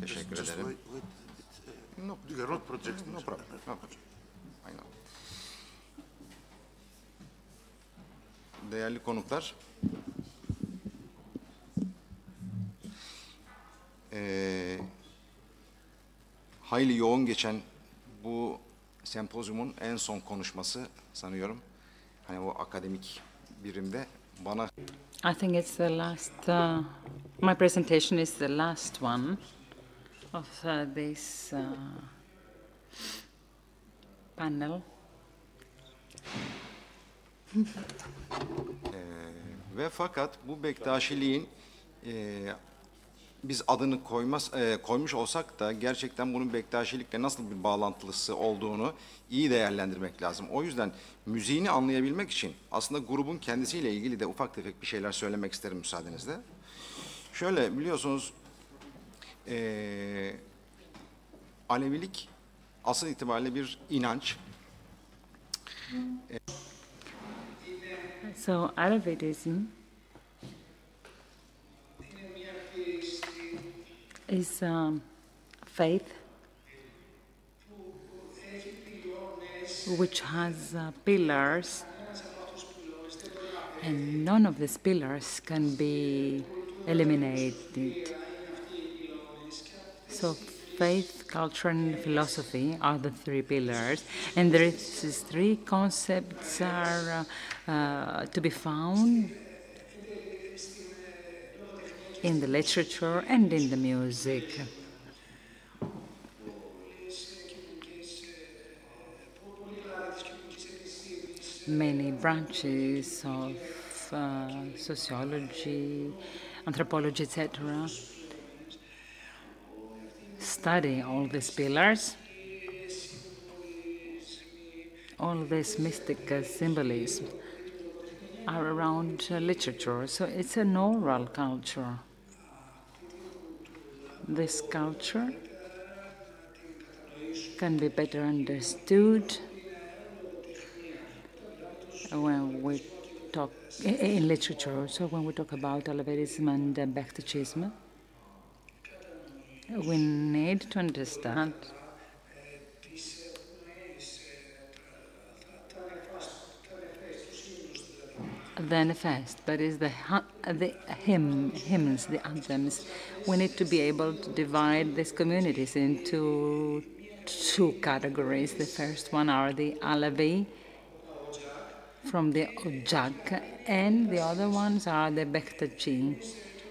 Teşekkür ederim. No, you are not projecting. No problem. No problem. I know. Değerli konuklar, hayli yoğun geçen bu sempozyumun en son konuşması sanıyorum. Hani o akademik birimde bana... I think it's the last, my presentation is the last one of this panel. Ve fakat bu Bektaşiliğin biz adını koymuş olsak da gerçekten bunun Bektaşilikle nasıl bir bağlantılısı olduğunu iyi değerlendirmek lazım. O yüzden müziğini anlayabilmek için aslında grubun kendisiyle ilgili de ufak tefek bir şeyler söylemek isterim müsaadenizle. Şöyle biliyorsunuz Alevilik asıl itibariyle bir inanç. So Alevitism is faith which has pillars, and none of these pillars can be eliminated. So faith, culture, and philosophy are the three pillars, and these three concepts are to be found in the literature and in the music. Many branches of sociology, anthropology, etc. study all these pillars, all this mystic symbolism are around literature. So it's an oral culture. This culture can be better understood when we talk in literature. So when we talk about Alevitism and Bektaşism, we need to understand the manifest, but is the hymns, the anthems. We need to be able to divide these communities into two categories. The first one are the Alevi from the Ocak, and the other ones are the Bektaşi.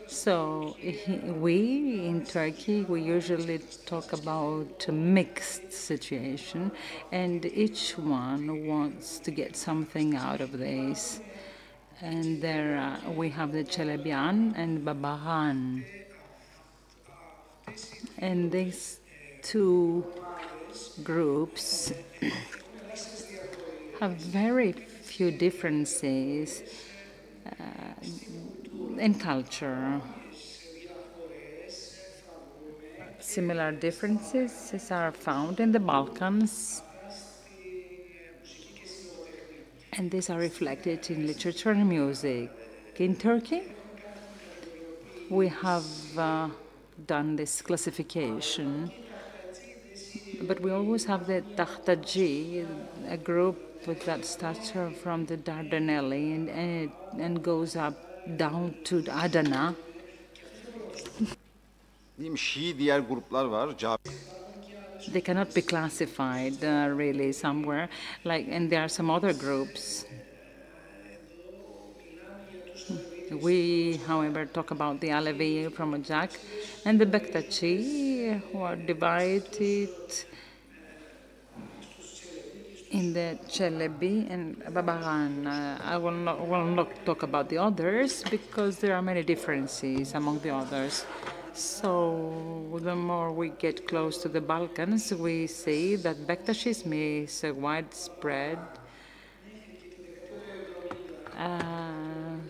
So we in Turkey, we usually talk about a mixed situation, and each one wants to get something out of this. And there we have the Çelebian and Babahan. And these two groups have very few differences in culture. Similar differences are found in the Balkans, and these are reflected in literature and music. In Turkey, we have done this classification, but we always have the Tahtaji, a group with that stature from the Dardanelles and goes up down to Adana. Şii diğer gruplar var. They cannot be classified really somewhere, and there are some other groups. We, however, talk about the Alevi from Ocak and the Bektaşi, who are divided in the Çelebi and Babahan. I will not talk about the others because there are many differences among the others. So the more we get close to the Balkans, we see that Bektaşism is widespread.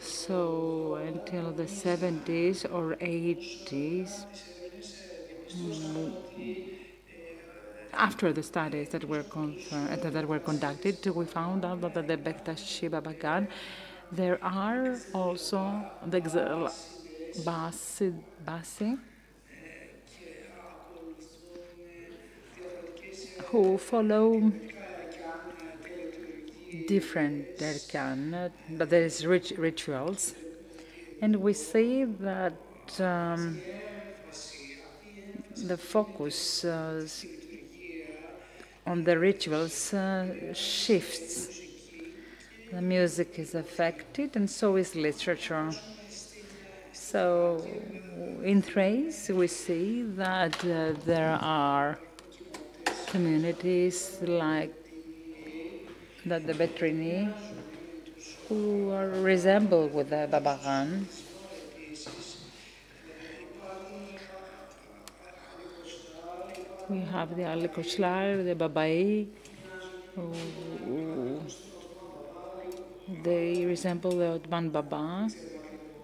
So until the 70s or 80s, after the studies that were conducted, we found out that the Bektaşi Babagan, there are also the Basi who follow different derkan, but there is rituals, and we see that the focus on the rituals shifts. The music is affected, and so is literature. So in Thrace, we see that there are communities like that the Betrini who resemble with the Babagan. We have the Alikoshlar, the Babai, they resemble the Ottoman Baba,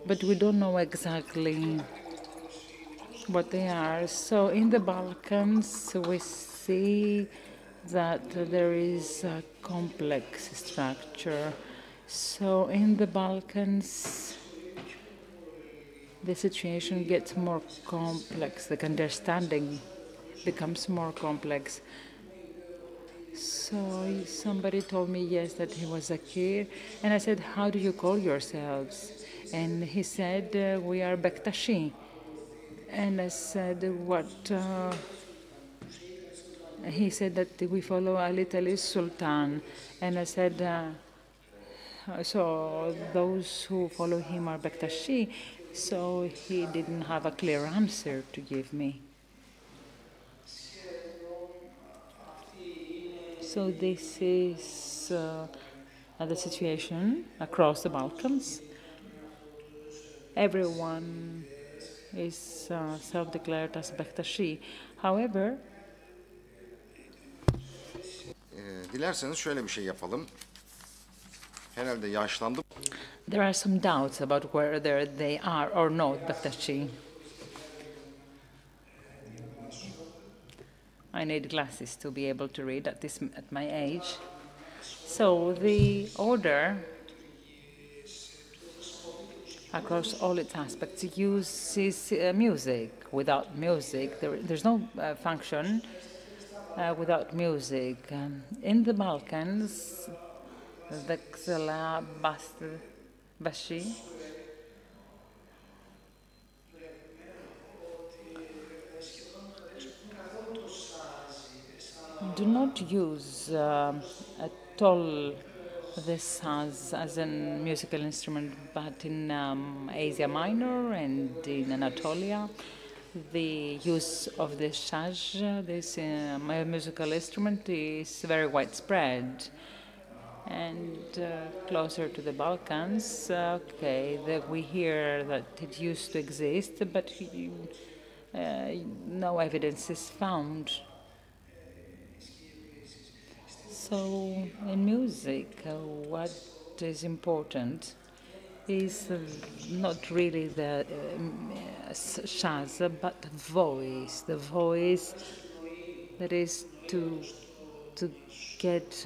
but we don't know exactly what they are. So in the Balkans, we see that there is a complex structure. So in the Balkans, the situation gets more complex, the understanding becomes more complex. So somebody told me, yes, that he was a kid, and I said, how do you call yourselves? And he said, we are Bektashi. And I said, what? He said that we follow Alevilik Sultan. And I said, so those who follow him are Bektashi. So he didn't have a clear answer to give me. So this is the situation across the Balkans. Everyone is self-declared as Bektashi. However, dilerseniz şöyle bir şey yapalım. Herhalde yaşlandım. There are some doubts about whether they are or not Bektashi. I need glasses to be able to read at my age. So the order, across all its aspects, uses music. Without music, there's no function without music. In the Balkans, the Xela Bashi do not use at all the saz as a musical instrument, but in Asia Minor and in Anatolia, the use of the shaj, this musical instrument, is very widespread. And closer to the Balkans, we hear that it used to exist, but no evidence is found. So in music, what is important is not really the shaz, but the voice that is to get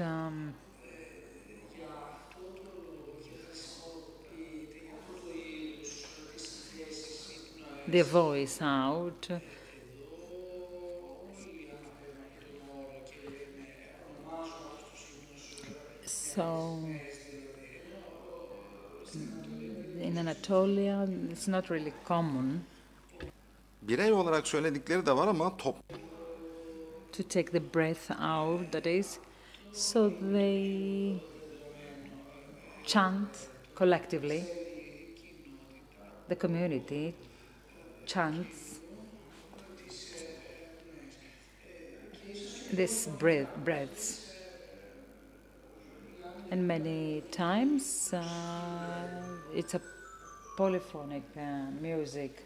the voice out. So in Anatolia, it's not really common Birey olarak söyledikleri de var ama to take the breath out, that is, so they chant collectively. The community chants these breaths. And many times it's a polyphonic music.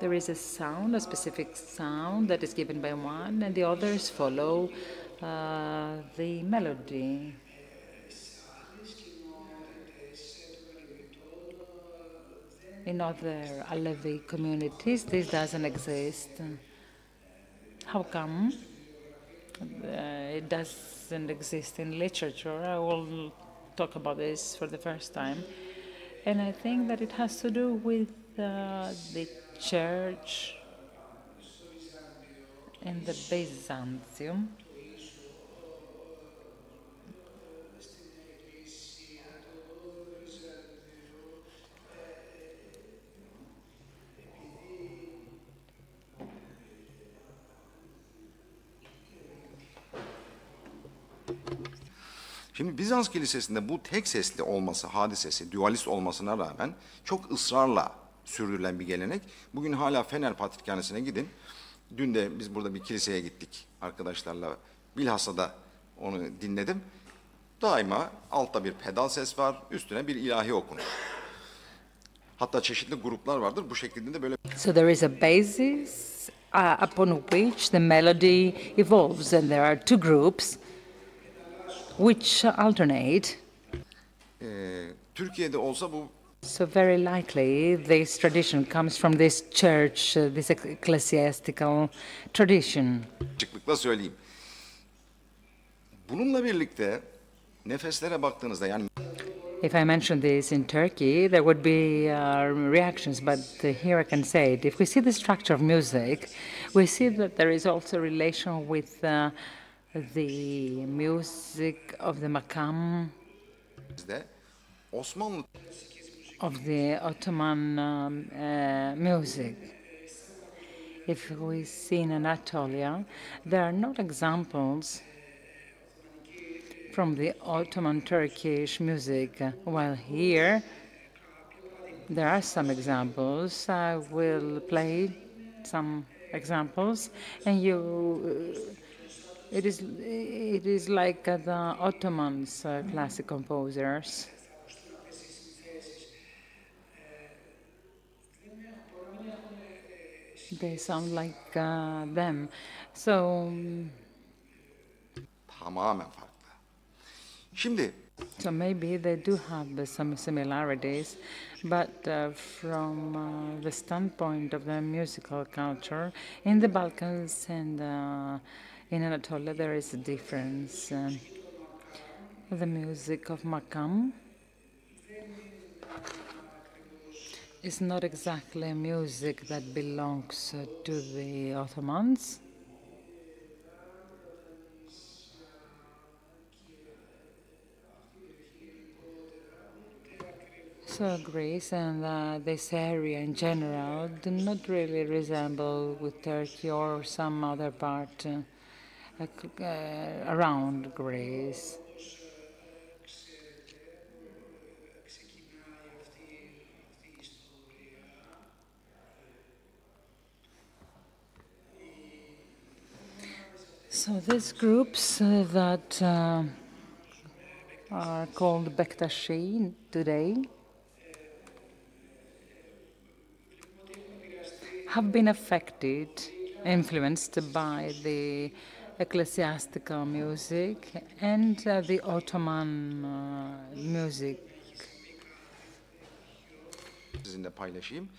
There is a sound, a specific sound that is given by one, and the others follow the melody. In other Alevi communities, this doesn't exist. How come? It doesn't exist in literature. I will talk about this for the first time. And I think that it has to do with the church in the Byzantium. Şimdi Bizans kilisesinde bu tek sesli olması hadisesi, dualist olmasına rağmen çok ısrarla sürdürülen bir gelenek. Bugün hala Fener Patrikhanesi'ne gidin. Dün de biz burada bir kiliseye gittik arkadaşlarla. Bilhassa da onu dinledim. Daima altta bir pedal ses var, üstüne bir ilahi okunur. Hatta çeşitli gruplar vardır. Bu şekilde de böyle. So there is a basis upon which the melody evolves, and there are two groups which alternate. Türkiye'de olsa bu So very likely this tradition comes from this church, this ecclesiastical tradition. açıklıkla söyleyeyim. Bununla birlikte nefeslere baktığınızda yani If I mention this in Turkey, there would be reactions, but here I can say it. If we see the structure of music, we see that there is also a relation with the music of the makam, bizde Osmanlı of the Ottoman music. If we see in Anatolia, there are not examples from the Ottoman Turkish music, while here there are some examples. I will play some examples, and it is like the Ottomans, classic composers. They sound like them. So tamamen farklı. Şimdi So maybe they do have some similarities, but from the standpoint of the musical culture, in the Balkans and in Anatolia there is a difference. The music of makam is not exactly music that belongs to the Ottomans. So Greece and this area in general do not really resemble with Turkey or some other part around Greece. So these groups that are called Bektaşilk today have been affected, influenced by the ecclesiastical music and the Ottoman music. sizinle paylaşayım.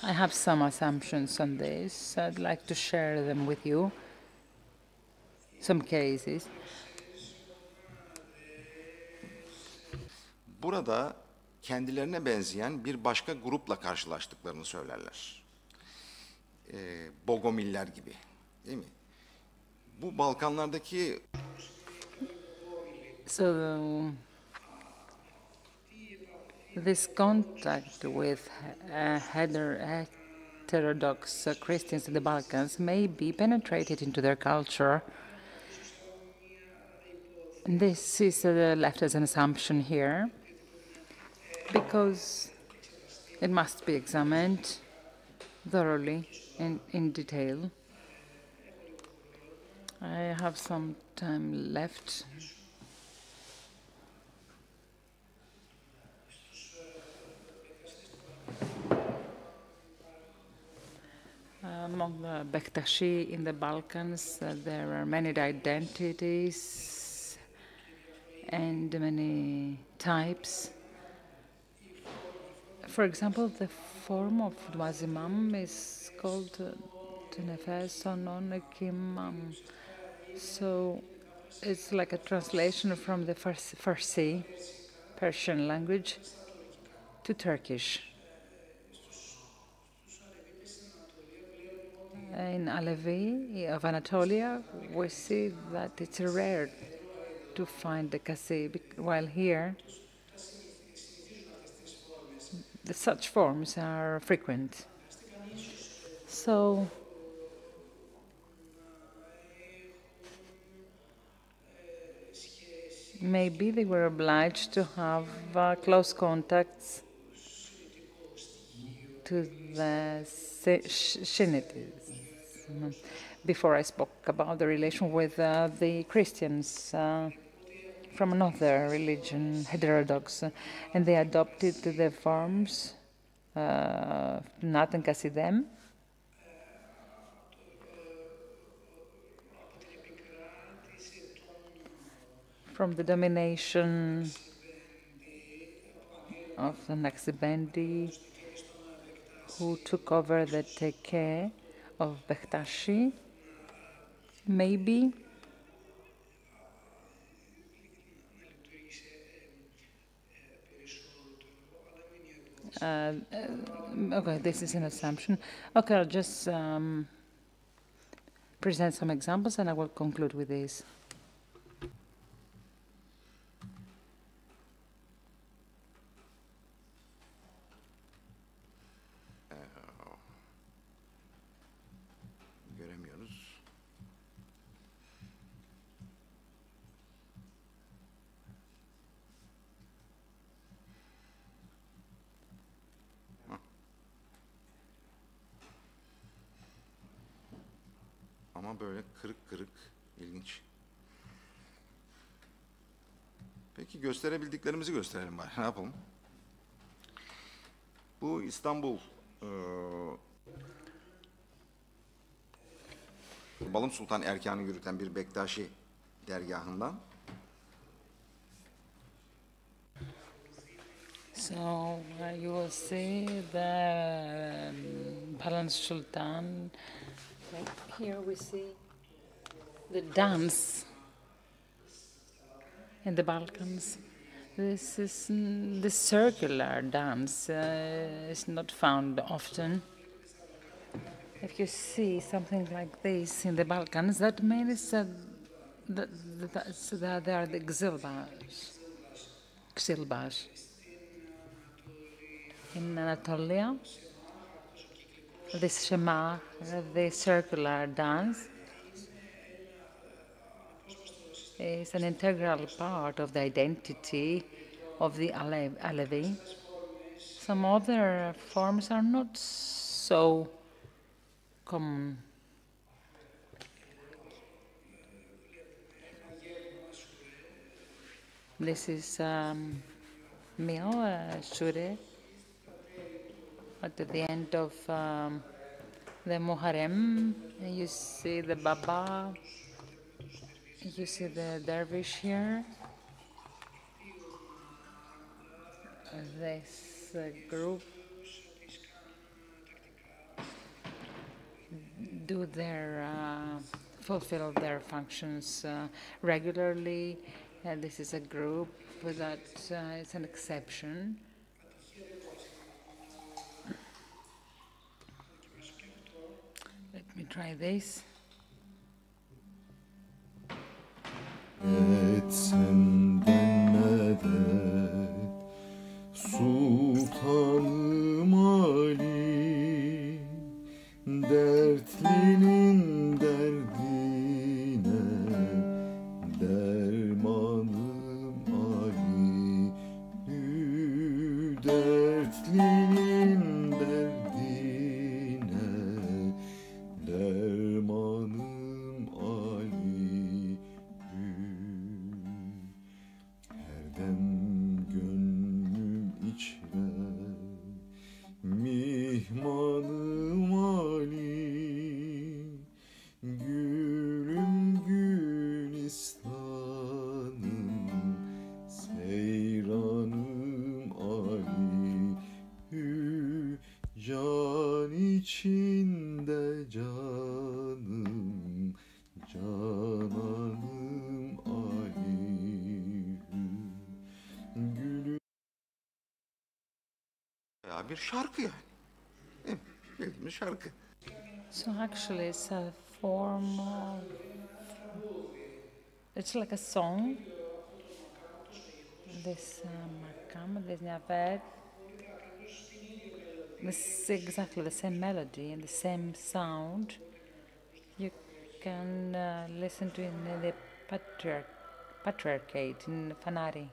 I have some assumptions on this. I'd like to share them with you. Some cases. Burada kendilerine benzeyen bir başka grupla karşılaştıklarını söylerler. Bogomiller gibi, değil mi? Bu Balkanlardaki So this contact with heterodox Christians in the Balkans may be penetrated into their culture. And this is left as an assumption here, because it must be examined thoroughly and in detail. I have some time left. among the Bektashi in the Balkans, there are many identities and many types. For example, the form of Dwazimam is called Tenefesonon Kimam. So it's like a translation from the Farsi, Persian language, to Turkish. In Alevi of Anatolia, we see that it's rare to find the kasi, while here such forms are frequent. So maybe they were obliged to have close contacts to the Shinites. Before I spoke about the relation with the Christians from another religion, heterodox, and they adopted the forms Nat and Kasidem. From the domination of the Naqshbandi, who took over the teke of Bektashi, maybe okay, this is an assumption. Okay, I'll just present some examples and I will conclude with this. Göremiyoruz. Ama böyle kırık kırık, ilginç. Peki gösterebildiklerimizi gösterelim bari. Ne yapalım? Bu İstanbul Balım Sultan erkanı yürüten bir Bektaşi dergahından. So you will see the Balım Sultan. Like here we see the dance in the Balkans. This is the circular dance is not found often. If you see something like this in the Balkans, that means that they are the Xilbas. In Anatolia, this Shema, the circular dance, is an integral part of the identity of the Alevi. Some other forms are not so common. This is meal, shure, at the end of the Muharrem. You see the Baba, you see the dervish here. This group do their fulfill their functions regularly. This is a group that is an exception. Let me try this. Senden medet, Sultanım Ali, dertlinin derdine, dermanım Ali, dertlinin derdine, dermanım Ali. Herdem gönlüm içre, mihmanım Ali, canım, cananım ayrı. Gülüm Ya bir şarkı yani. Değil mi? Bildiğimiz şarkı. So actually it's a form of, it's like a song. This makam, this navet, this is exactly the same melody and the same sound. You can listen to it in the patriarchate in Fanari.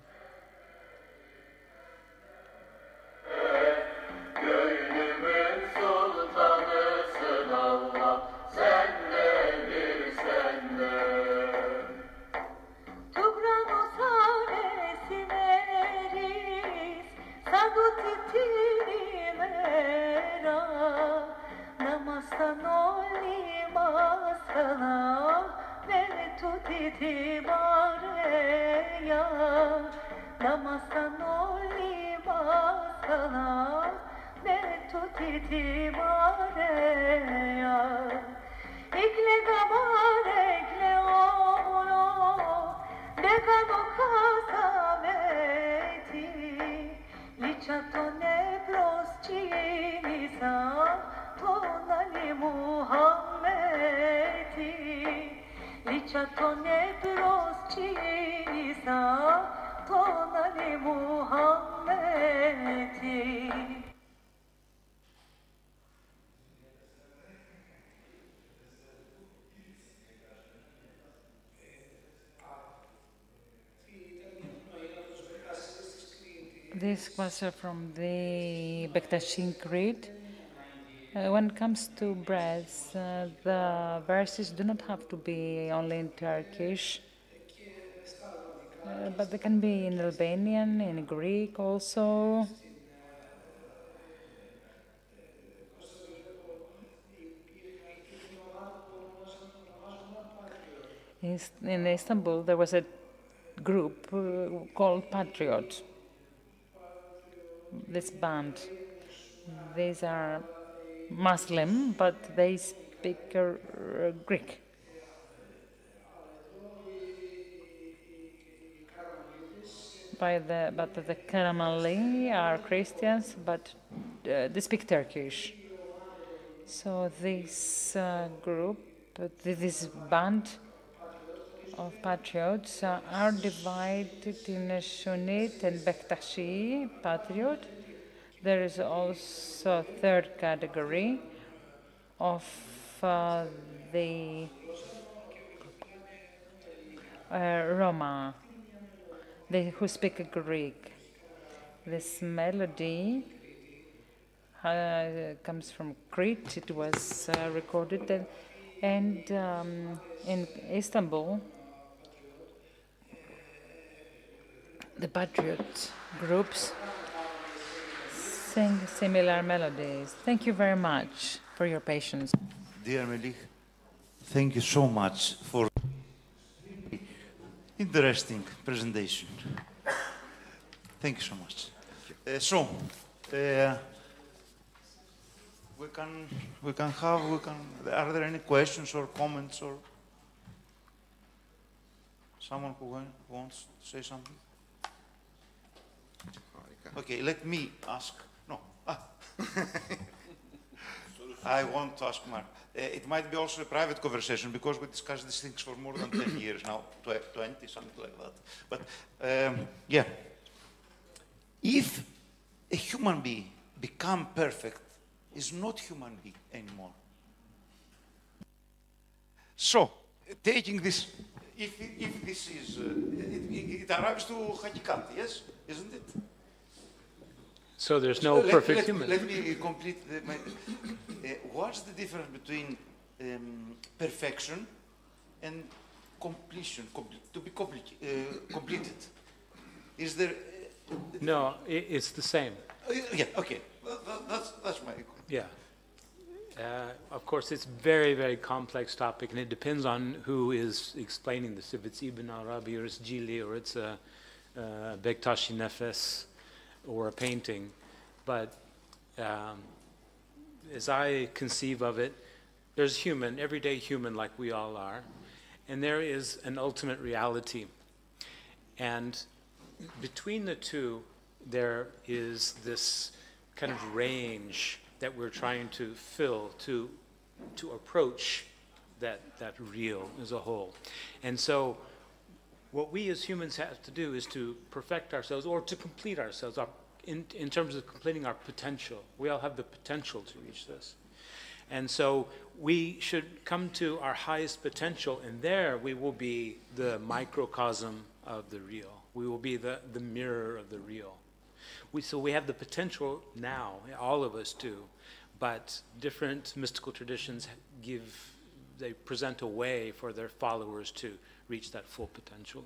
This was from the Bektaşilk Creed. When it comes to breaths, the verses do not have to be only in Turkish, but they can be in Albanian, in Greek also. In Istanbul, there was a group called Patriot. This band, these are Muslim, but they speak Greek. But the Karamali are Christians, but they speak Turkish. So this group, this band of patriots are divided in a Sunnite and Bektashi patriot. There is also a third category of the Roma, who speak Greek. This melody comes from Crete. It was recorded and in Istanbul. The patriot groups sing similar melodies. Thank you very much for your patience. Dear Melih, thank you so much for interesting presentation. Thank you so much. Are there any questions or comments or someone who wants to say something? Okay, let me ask. No. I want to ask Mark. It might be also a private conversation because we discussed these things for more than 10 years now, 20, something like that. But yeah, if a human being become perfect, is not human being anymore. So, taking this, if this is, it arrives to Hakikat, yes, isn't it? So there's no perfect human. Let me complete. What's the difference between perfection and completion, to be completed? Is there? No, it's the same. Yeah. Okay. That's my. Yeah. Of course, it's very, very complex topic, and it depends on who is explaining this. If it's Ibn Arabi, or it's Jili, or it's Bektashi Nefes, or a painting. But as I conceive of it, There's human, everyday human like we all are, and there is an ultimate reality. And between the two, there is this kind of range that we're trying to fill to approach that real as a whole. And so what we as humans have to do is to perfect ourselves or to complete ourselves in terms of completing our potential. We all have the potential to reach this. And so we should come to our highest potential, and there we will be the microcosm of the real. We will be the mirror of the real. So we have the potential now, all of us do, but different mystical traditions they present a way for their followers to reach that full potential.